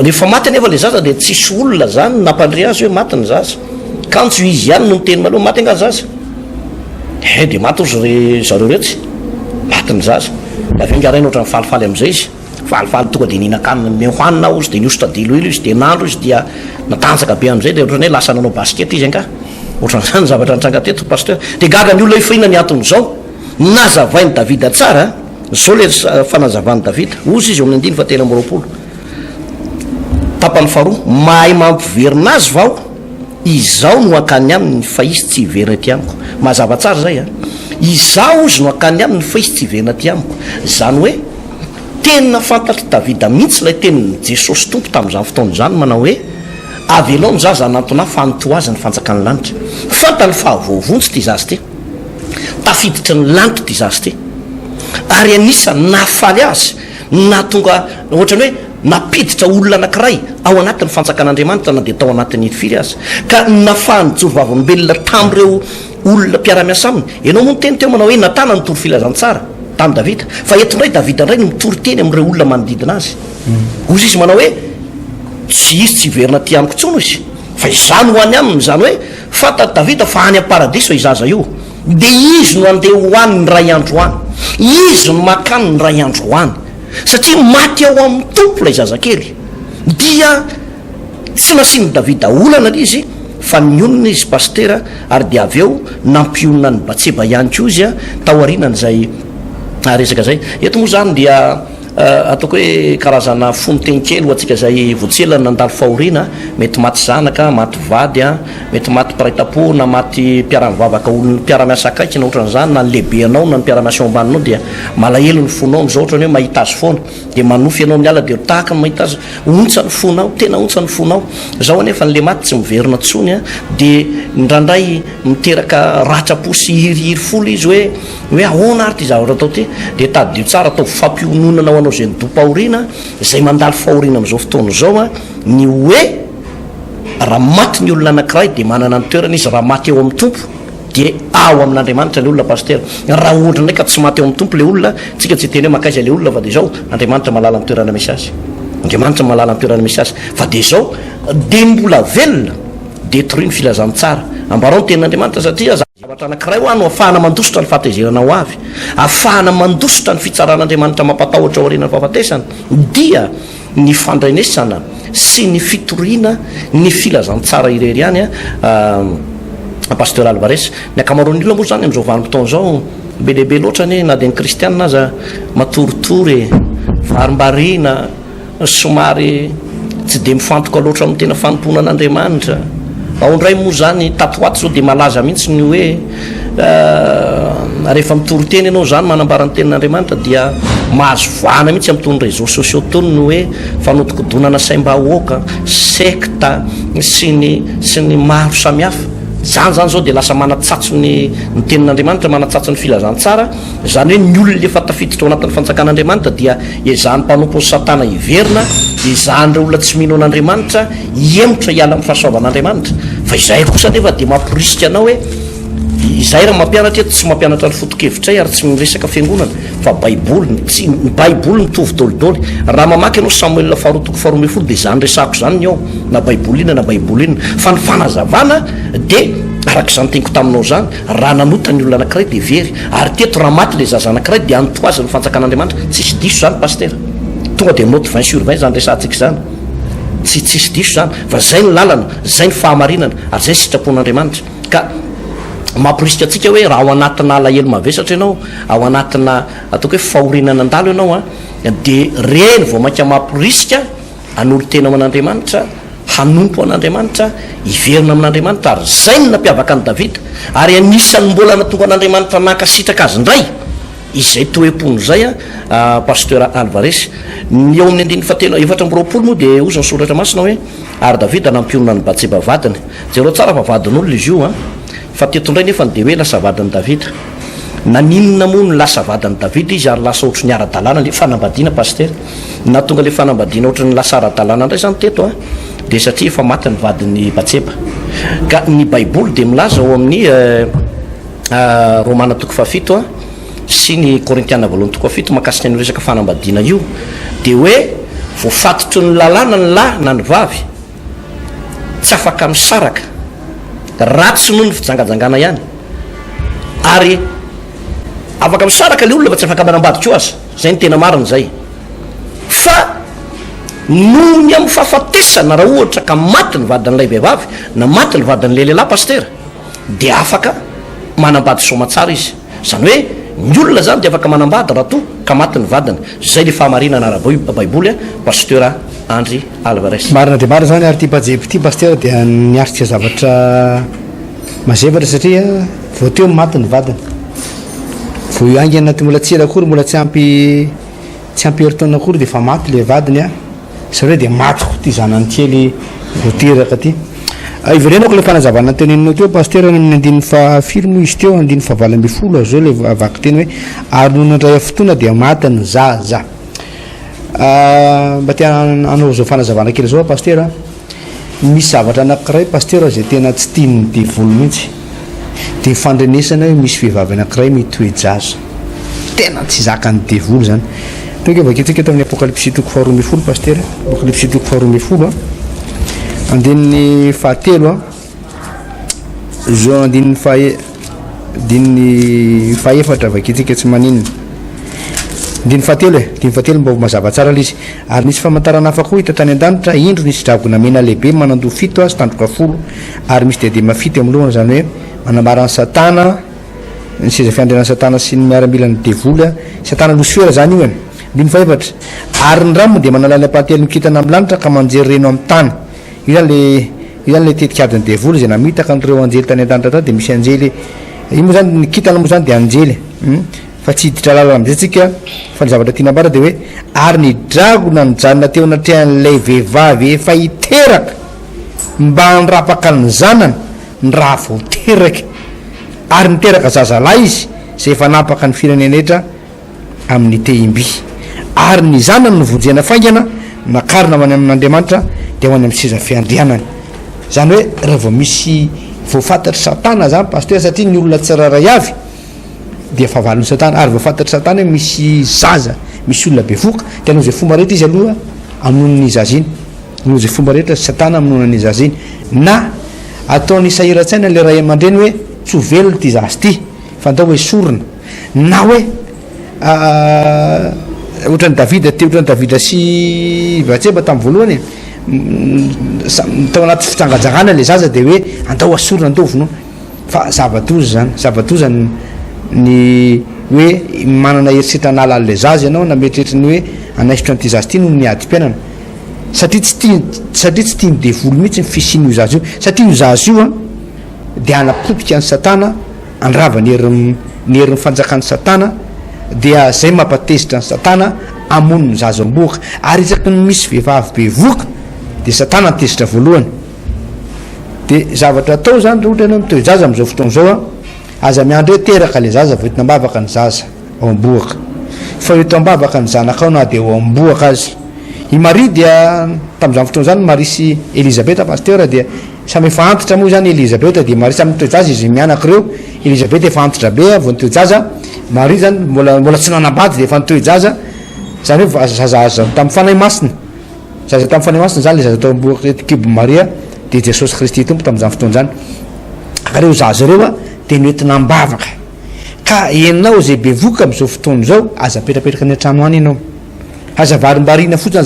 rehefa maty anefa le zaza dia tsisy olona zany nampandre azy hoe maty ny zaza kanjo izy ihany no niteny maloha maty anga zaza dia maty ozy zareo retsy maty ny zaza avy ngaraina ohatra ny falifaly am'izay izy falifaly tonga dia nihinakanina mihoanina ozy dia niositra diloilo izy dia nandro izy dia natanjaka be am'izay dia ohatrany hoe lasa nanao basket izy anga ohatran'izany zavatra nitranga teto pasteur dia gaga ny olona ifahina ny anton'izao nazavainy Davida tsara zao le fanazavany Davida ozy izy eo amin'ny 9:7 tapany faharoa mahay mampiverina azy vao izao no akany aminy fa izy tsy hiverina ty amiko mazava tsara zay izao izy no akany aminy fa izy tsy hiverina ty amiko zany hoe tena fantatry Davida mihitsy lay tenin'ny Jesosy tompo tamin'izany fotoana zany manao hoe avelao ny zaza anatona fanoto azy ny fanjakany lanitra fantany fahavovontsy ty zazy ty tafiditra ny lanitra ty zazy ty ary anisa nafaly azy natonga ohatrany hoe napiditra olona anankiray ao anatin'ny fanjakan'Andriamanitra na dia tao anatin'ny firy azy ka nafahany jorovavom-belona tam'ireo olona mpiara-miasa aminy ianao moa nyteny teo manao hoe natana ny tory filazantsara tamin'ny Davida fa eto indray Davida indray no mitory teny amin'ireo olona manodidina azy ozy izy manao hoe tsy izy tsy hiverina ty amiko tsono izy fa izany ho any aminy zany hoe fantany Davida fa any am-paradiso izaza io dia izy no andeha ho any ny ray andro any izy no makany ny ray andro any satria maty ao amin'ny tompo ilay zazakely dia tsy nasiany Davida olana izy fa nyonona izy pastera ary de avy eo nampionona ny batseba ihany ko izy a taoarinany zay resaka zay eto moa zany dia ataoko hoe karazana fonotenikely ho atsika zay voatselany nandalo fahoriana mety maty zanaka maty vady a mety maty piraitapo na maty mpiara-mivavaka olony mpiara-miasa akaiky na ohatran'izany na ny lehibe anao na ny mpiara-miasa ao ambaninao dia malahelo ny fonao am'izao ohatrany hoe mahita azy foana de manofy ianao miala de tahaka ny mahita azy ontsa ny fonao tena ontsa ny fonao zao anefa n'le maty tsy miverina tsony a de ndraindray miteraka ratrapo sy hirihiry folo izy hoe ahoana ary ty zavatra atao ty de tadio tsara atao fampiononana anao zay nidopaoriana zay mandalo fahoriana am'izao fotoana zao a ny hoe raha maty ny olona anankiray de manana ny toerana izy raha maty eo amin'ny tompo de ao amin'andriamanitra le olona pastera raha ohatra ndraiky tsy maty eo amin'ny tompo le olona tsika tsy teny hoe makaiza le olona fa de zao andriamanitra malala ny toerana misy azy andriamanitra malala ny toerana misy azy fa de zao de mbola velona détruit ny filazantsara ambarao ny tenin'andriamanitra satria zavatra anankiray ho ano ahafahana mandositra ny fahatezerana ho avy ahafahana mandositra ny fitsaran'andriamanitra mampatahotra ao aorianany fahafatesana dia ny fandrainesana sy ny fitoriana ny filazantsara irery ihany a pasteur Alvarez ny akamaroan'ny olona moa zany am'izao vanim-potoana zao be lehibe loatra ny na de ny kristianina aza matoritory varimbariana somary tsy de mifantoka loatra amin'ny tena fanompona an'andriamanitra aondray moa zany tatoaty zao de malaza mihitsy ny hoe rehefa mitoryteny ianao zany manambara ny tenin'andriamanitra dia mahazo vana mihitsy am'tony réseaux sociaux tony ny hoe fanotokodonana saim-bahoaka secta sy ny maro samihafa zany zao de lasa manatsatso ny tenin'andriamanitra manatsatso ny filazantsara zany hoe ny olona efa tafiditra ao anatin'ny fanjakan'andriamanitra dia ezahany mpanompo ny satana hiverina ezahany olona tsy mino an'andriamanitra iemotra hiala amin'ny fahasoavan'andriamanitra fa izay kosa nefa de mampirisika anao hoe izay raha mampianatra eto tsy mampianatra ny fotokevitray ary tsy miresaka fiangonana fa baiboly ny baiboly mitovy dolidoly raha mamaky ianao Samuel faharotoko faharoa ambin'ny folo de zany resako zany ny ao na baiboly inona na baiboly inona fa ny fanazavana de arak'izany teniko taminao zany raha nanota ny olona anankiray de very ary teto raha maty le zaza anankiray de antoazy ny fanjakan'andriamanitra tsisy diso zany pastera tonga de note 20/20 zany resantsika zany tsisy diso zany fa zay ny lalana zay ny fahamarinana ary zay sitrapon'andriamanitra ka mampirisika atsika hoe raha ao anatina alahelo mavesatra ianao ao anatina ataoko hoe fahorinana andalo ianao a de reny vao mainka mampirisika an'olo tena amin'andriamanitra hanompo an'andriamanitra hiverina amin'andriamanitra ary zay ny nampiavaka any Davida ary anisan'ny mbola natonga an'andriamanitra nankasitraka azy indray izay toepony zay a pasteur Alvarez ny eo amin'ny andiny fatelo efatra ambiroapolo moa de ozy ny soratra masina hoe ary Davida nampionona ny Batseba vadiny jereo tsara fa vadin'olona izy io a fa teto indray nefa de hoe lasa vadin'ny Davida naninona moa ny lasa vadin'ny Davida izy ary lasa ohatry ny ara-dalàna le fanambadiana pasteur na tonga le fanambadiana ohatry ny lasa ara-dalàna indray zany teto a de satria efa maty ny vadin'ny Batseba ka ny baiboly de milaza ao amin'ny Romana toko fahafito a sy ny Korintiana voalohany toko fahafito makasika ny resaka fanambadiana io de hoe voafatotry ny lalàna ny lahy na ny vavy tsy afaka misaraka ratsy noho ny fijangajangana ihany ary afaka misaraka le olona fa tsy afaka manambady ko azy zay ny tena mariny zay fa noho ny amin'ny fahafatesana raha ohatra ka maty ny vadin'ilay vehivavy na maty ny vadin'le lehilahy pastera de afaka manambady somatsara izy zany hoe ny olona zany de afaka manambady raha to ka maty ny vadina zay le fahamarinana ara-baiboly a pasteur Andry Alvarez marina de marina zany ary ty pajeby ty pasteur dia niaritsika zavatra mazevatra satria vao teo maty ny vadina vo angy anaty mbola tsy ela akory mbola tsy ampy heritona akory de fa maty le vadiny a satria de maty ko ty zanany kely voateraka ty iverenako le fanazavana teneninao teo pasteur amin'ny andiny fahafiro moa izy teo andiny fahavalo amby folo azo zao le avaky teny hoe ary noho nandray fotoana de maty ny zaza mba tia anao zao fanazavana kely zao pasteur misy zavatra anankiray pasteur zay tena tsy tiany devolo mihitsy de fandrenesana hoe misy vehivavy anankiray mitoejaza tena tsy zakany devolo zany tonga vaketsika eto amin'ny apocalypse toko faharoa amby folo pasteur apocalypse toko faharoa amby folo a andininy fahatelo a zao andininy fahefatra vaketsika tsy maninona diny fahatelo diny fahatelo mba mazava tsara lizy ary nisy famantarana hafa koa hita tany an-danitra indro nisy dragona mena lehibe manando fito sy tandroka folo ary misy dede mafito amin'ny lohana zany hoe manambarany satana ny seza fiandrianany satana sy ny miaramilany devoly satana losifera zany io diny faefatra ary ny ramo de manalala pahatelo mikitana amin'ny lanitra ka manjery reno amin'ny tany io zany le tetikadiny devoly zay namitaka nyreo anjely tany an-danitra tao de misy anjely io moa zany nikitana moa zany de anjely fa tsy hiditra lala amizay tsika fa ny zavatra tiana ambara de hoe ary ny dragona nyjanona teo anatrehan'lay vehivavy efa hiteraka mba nyrapaka ny zanany ny raha voateraka ary niteraka zazalahy izy zay efa napaka ny firenenetra amin'ny tehimby ary ny zanany nyvonjena faingana nakarina many amin'andriamanitra de ho any amin'ny seza fiandrianany zany hoe raha vao misy voafantatry satana zany paster satria ny olona tsiraray avy de fahavalon'ny satana ary voafantatry satana hoe misy zaza misy olona bevoka de anao zay fomba rehetra izy aloha aminonony izazy iny anao zay fomba rehetra satana aminonany izazy iny na ataony isahiran-tsaina le ray aman-dreny hoe tsy ho velona ty zazy ty fa andao hoe sorona na hoe ohatrany davida te ohatrany davida sy vatseba tamin'ny voalohany tao anaty fitsangajagana le zaza de hoe andao asorona andovono fa zava-doza ny hoe manana herisetra nala an'le zaza ianao nametretriny hoe anaisitra n'ity zazy ty no niady-piainana satria tsy tia midevolo mihitsy ny fisiny io zazy io satria io zazy io a de anapotika ny satana andrava ny herin'ny fanjakan'ny satana dia zay mampatezitra ny satana amonony zaza amboaka ary isaky ny misy vehivavy bevoka de satana nytezitra voalohany de zavatra atao zany ohatra ianao mitoy zaza am'izao fotoana zao a aza miandro hoe teraka le zaza voentina ambavaka ny zaza ao amboaka fa eto ambavaka ny zanakao na de ao amboaka azy i Marie dia tam'izany fotoana zany Marie sy Elisabeth pasteur dia samy efa antitra moa zany Elisabeth de Marie samy mitoy zaza izy mianaka reo Elisabeth efa antitra be vao nitoy zaza Marie zany mbola tsy nanambady de efa nitoy zaza zany hoe zaza tamin'ny fanahy masina zaza tamin'ny fanahy masina zany le zaza tao amboaka kibo Maria de Jesosy Kristy tompo tam'izany fotoana zany ka reo zaza reo a de noentina ambavaka ka ianao zay bevoka am'izao fotoana zao aza petrapetraka ny an-trano any ianao aza varimbarina fotsiny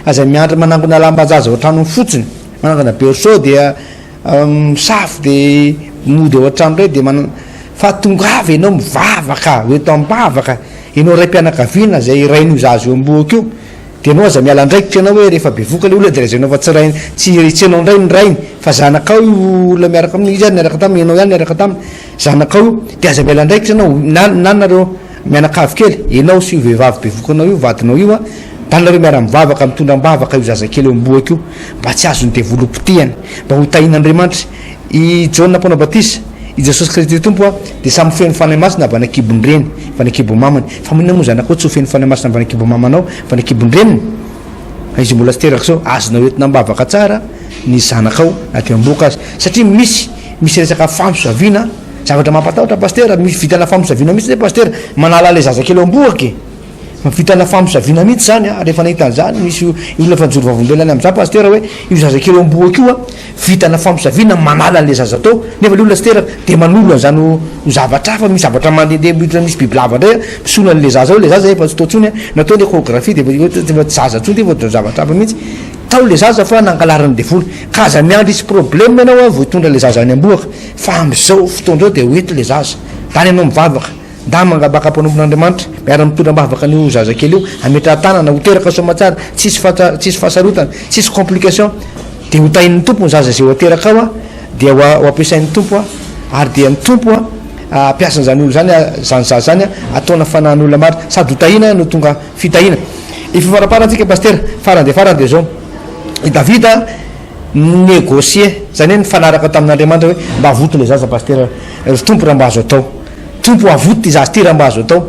aza miandry manangona lamba-jaza ao an-trano fotsiny manangana berceau dia misafy de mody ao an-trano ray de fa tongavy ianao mivavaka oeto ambavaka ianao ray mpianakaviana zay rain'io zazy eo amboaka io de anao aza miala ndraikitra anao hoe rehefa bevoka le olona de razainao fa tsy anao ndray ny rainy fa zanakao io olona miaraka aminy izy any miaraka taminy ianao ihany miaraka taminy zanakao io de aza miala ndraikitra anao nanareo mianakavy kely ianao sy io vehivavy bevokanao io vadinao io a tanareo miara-mivavaka mitondra mbavaka io zazakely eo amboaka io mba tsy azony devolopitiany mba ho tahin'Andriamanitra i Jona mpona batisa i Jesosy Kristy tompo a de samy feno fanahy masina avy anakibony reny fa nakibo mamany fa monina moa zanakao tsy ho feno fanahy masina avy anakibo mamanao fa nakibony reniny izy mbola tsy teraka sao azonao entina mbavaka tsara ny zanakao aty amboaka azy satria misy resaka famosaviana zavatra mampatahotra pasteur misy vitana famosaviana mihitsy zay pasteur manala le zazakely eo amboaky vitana famosaviana mihitsy zany a rehefa nahitan'zany misy olona fanjoro vavolombelany am'zany pasteur hoe io zazakely eo amboaka io a vitana famosaviana manala an'le zaza tao nefa le olona tsy teraka de manolo an'zany ho zavatra hafa misy zavatra mandehandeha mitra misy bibilava ndray misona an'le zaza ao le zaza efa tsy tao tsony a natao le chorégraphie de efa tsy zaza tsony ty zavatra hafa mihitsy tao le zaza fa nangalarany devoly ka aza miandry isy problème ianao a vo hitondra le zaza any amboaka fa am'izao fotoandrao de hoety le zaza dany ianao mivavaka da mangabaka mpanompon'Andriamanitra miara mitondra mbavaka an'io zazakely io ametra tanana ho teraka somatsara tsisy fahasarotana tsisy complication de ho tahin'ny tompo ny zaza zay ho ateraka ao a de ho ampiasain'ny tompo a ary dia ny tompo a ampiasan'zany olo zany zany zaza zany a ataona fanahin'olona maro sady ho tahina no tonga fitahina ififaraparantsika pasteur farany de zao i Davida négocier zany hoe nifanaraka tamin'Andriamanitra hoe mba avoto le zaza pasteur tompo raha mba azo atao tompo avoto ty zazy ty raha mba azo atao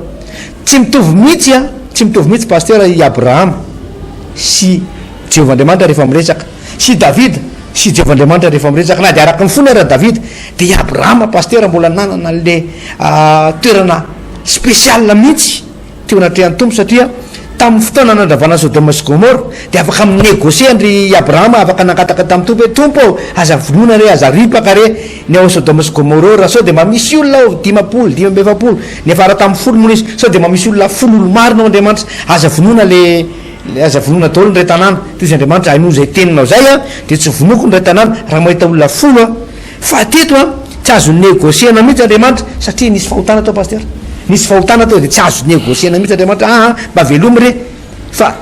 tsy mitovy mihitsy pasteur i Abraham sy Jehovah-Andriamanitra rehefa miresaka sy Davida sy Jehovah-Andriamanitra rehefa miresaka na de araky ny fona raha Davida de i Abraham pasteur mbola nanana le toerana spécial mihitsy teo anatrehan'ny tompo satria tamin'ny fotoana nandravana sodoma sy gomora dia afaka minégosie ndry abrahama afaka nakataka tamin'ny tompo hoe tompo aza vonona re aza ripaka re ny ao sodoma sy gomora raha sao de mba misy olona ao dimapolo efapolo nefa raha tamin'ny folo moa izy sao de mba misy olona folo olo marina ao andriamanitra aza vonona le aza vonona daholo nyray tanàna toy izy andriamanitra hainao zay teninao zay a de tsy vonoko nyray tanàna raha mahita olona folo a fa teto a tsy azo négosiena mihitsy andriamanitra satria nisy fahotana tao paster nisy fahotana tao de tsy azo négosiena mihitsy andriamanitra mba velomy re fa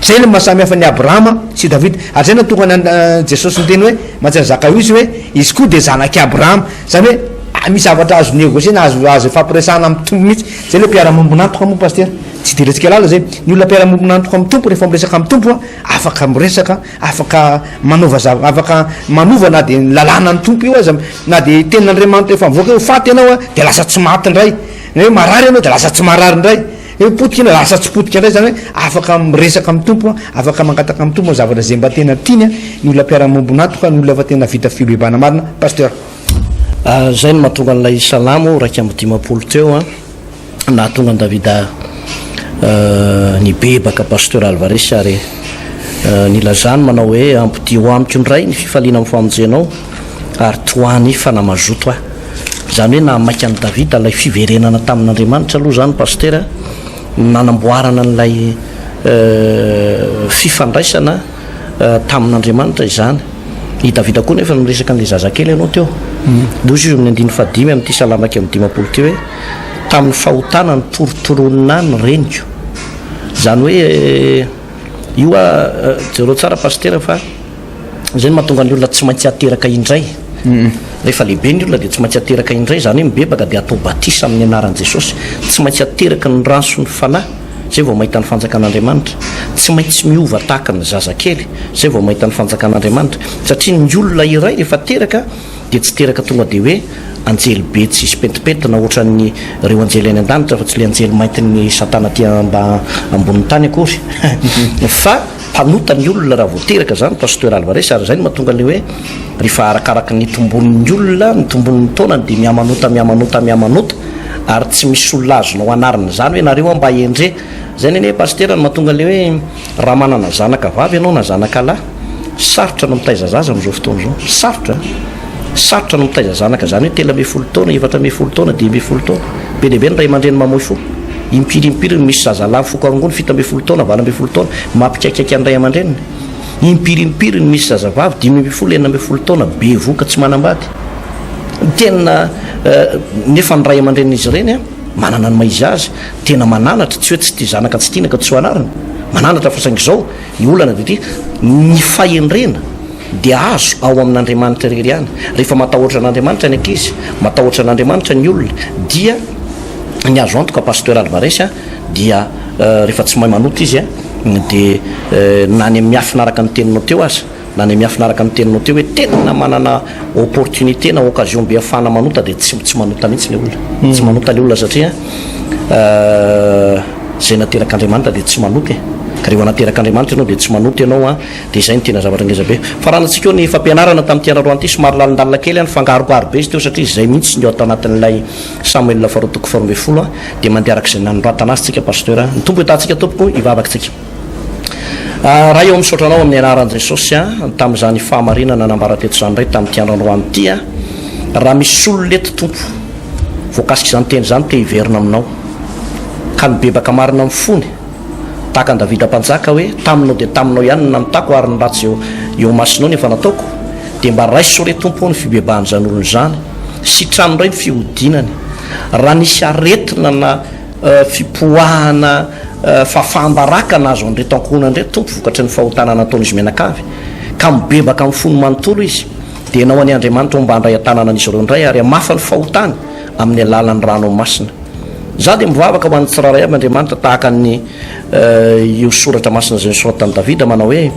zay ny mahasamy hafa ny abrahama sy davida ary zay na tonga ny jesosy nyteny hoe mahatsy zaka io izy hoe izy koa de zanaky abrahama zany hoe misy zavatra azo négosiena azo fampiresahana amin'ny tompo mihitsy zay le mpiara-mombonantoka moa paster tsy direntsika lala zay ny olona mpiara-mombonantoka amin'ny tompo rehefa miresaka amin'ny tompo a afaka miresaka afaka manova afaka manova na de lalàna ny tompo io aza na de tenin'andriamanitra efa mivoaka ho faty ianao a de lasa tsy maty ndray hoe marary ianao de lasa tsy marary ndray potika ina lasa tsy potika ndray zany hoe afaka miresaka amin'ny tompo afaka mangataka amin'ny tompo zavatra zay mba tena tiany ny olona mpiara-mombonantoka ny olona fa tena vita fibebana marina pasteur zay no mahatonga an'ilay salamo raiky amby dimapolo teo a nahatonga ny davida ny bebaka pasteur alvares ary nilazany manao hoe ampidio amiko ndray ny fifaliana amin'ny famonjenao ary toany fanamazoto a zany hoe namaika any davida lay fiverenana tamin'andriamanitra aloha zany pasteur nanamboarana n'lay fifandraisana tamin'andriamanitra izany i davida koa nefa miresaka n'le zazakely ianao teo dozy izy amin'ny 15 amin'ity salamaka amin'ny dimapolo teo hoe tamin'ny fahotana ny torotoroninay ny reniko zany hoe io a jereo tsara pasteur fa zay ny mahatonga ny olona tsy maintsy ateraka indray rehefa lehibe ny olona de tsy maintsy ateraka indray zany hoe mibebaka de atao batisa amin'ny anaran'i jesosy tsy maintsy ateraka ny ranso ny fanahy zay vao mahita ny fanjakan'andriamanitra tsy maintsy miova tahaka ny zazakely zay vao mahita ny fanjakan'andriamanitra satria ny olona iray rehefa teraka de tsy teraka tonga de hoe anjely be tsy isy petipetina ohatran'ny reo anjely any an-danitra fa tsy le anjely maintin'ny satana ty mba ambonin'ny tany akory fa mpanota ny olona raha voateraka zany pasteur alvares ary zay no mahatonga le hoe rehefa arakaraka ny tombon'ny olona ny tombon'ny taonany de miamanota ary tsy misy olona azonao anarina zany hoe nareo mba endre zay neny pasteur no mahatonga le hoe raha manana zanaka vavy ianao na zanaka lahy sarotra no mitaiza zaza am'izao fotoana zao sarotra no mitaiza zanaka zany hoe 13 taona 14 taona 12 taona be dehibe ny ray aman-dreny mamoy fo impirimpiry misy zazalahy fokarongony 17 taona 12 taona mampikaikaiky an'ray aman-dreniny impirimpiry misy zazavavy 19 taona be voka tsy manambady tena nefa ny ray aman-dren'izy ireny a manana ny maiza azy tena mananatra tsy hoe tsy ty zanaka tsy tianaka tsy ho anarina mananatra fa saingy zao ny olana de ty ny fahendrena de azo ao amin'andriamanitra rery any rehefa matahotra an'andriamanitra ny ankizy matahotra an'andriamanitra ny olona dia ny azo antoka pasteur alvares a dia rehefa tsy mahay manota izy a de nany amin'ny afinaraka ny teninao teo azy na ny miafinaraka ny teninao teo hoe tena manana opportunité na occasion be afana manota de tsy manota mihitsy le olona tsy manota le olona satria zay nateraka andriamanitra de tsy manoty ka reo anateraka andriamanitra ianao de tsy manoty ianao a de zay ny tena zavatra ngezabe fa raha natsika eo ny fampianarana tamin'ity androany ity somary lalindalina kely any fangarogaro be izy teo satria zay mihitsy ny atao anatin'ilay Samuel faharoatoko 12 de mandeha arak'izay nanoratana azy tsika pasteur ny tompo hitantsika tompoko ivavakytsika raha eo misotranao amin'ny anaran'i jesosy a tamin'izany fahamarinana nambaranteto zany ndray tamin'ity androandroany ity a raha misy ololety tompo voakasika izany teny zany te hiverina aminao ka nibebaka marina amin'ny fony tahaka ny davida mpanjaka hoe taminao de taminao ihany ny namitako ary ny ratsy eo masinao nefa nataoko de mba raiso re tompo ny fibebahany zany olony zany sitrano ray ny fihodinany raha nisy aretina na fipoahana fafambaraka nazo andreto ankohona ndray tompo vokatry ny fahotana nataony izy menakavy ka mibebaka amin'ny fony manontolo izy de nao any andriamanitra mba andray atanana an'izy ireo ndray ary amafa ny fahotany amin'ny alalan'ny rano masina za de mivavaka ho an'ny tsiraray aby andriamanitra tahaka ny io soratra masina zay nysoratany davida manao hoe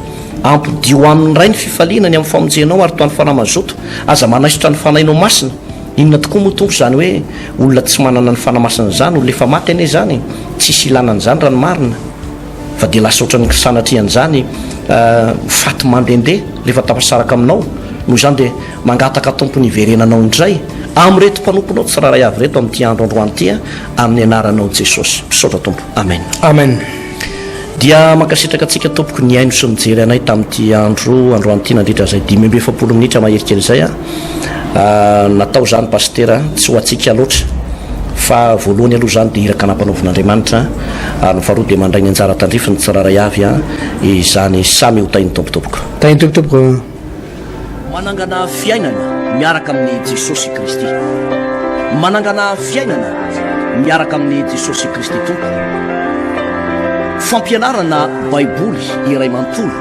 ampidio amin'ny ray ny fifalianany amin'ny famonjenao ary toany fanamazoto aza manaisitra ny fanainao masina inona tokoa moa tompo zany hoe olona tsy manana ny fanamasina zany olona efa maty ane zany tsisy ilanan'zany raha ny marina fa de lasa ohatran'ny sanatrian'zany faty mandendeha rehefa tapasaraka aminao noho zany de mangataka tompony iverenanao indray am'reto mpanomponao tsiraray avy reto amin'ity andro androany ty a amin'ny anaranao jesosy misaotra tompo amen dia mankasitraka antsika tompoko ny aino sy nijery anay tamin'ity androanty nandritra zay 5 minitra maherikely zay a natao zany pastera tsy ho atsika loatra fa voalohany aloha zany de iraka nampanaovin'andriamanitra ary nyfaharoa de mandray ny anjara tandrifa ny tsiraray avy a izany samy hotainy tompotompoko tainy tompotompoko manangana fiainana miaraka amin'ny jesosy kristy manangana fiainana miaraka amin'ny jesosy kristy tompo fampianarana baiboly iray manontolo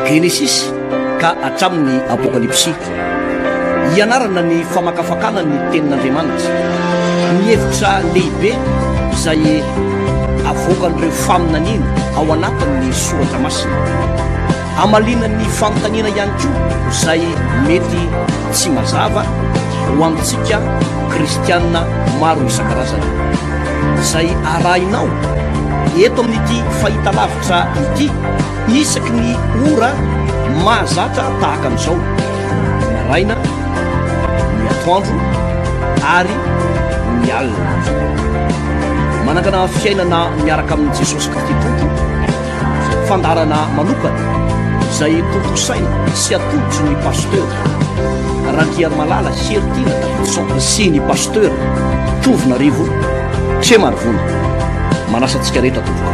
genesis ka hatramin'ny apokalypsia ianarana ny famakafakana ny tenin'andriamanitra ny hevitra lehibe izay avoakan'ireo faminaniana ao anatin'ny soratra masina amalinan'ny fanontaniana ihany koa izay mety tsy mazava ho amintsika kristianina maro isan-karazana izay arahinao eto amin'ity fahita lavitra ity isaky ny ora mahazatra tahaka an'izao maraina ny atoandro ary ny alina manangana fiainana miaraka amin'ny jesosy kristy tompo fandarana manokana izay tontosaina sy atolotsy ny pasteur rankiary malala heritina davidson sy ny pasteur tovina rivo tre marivona manasantsika rehetra tompoko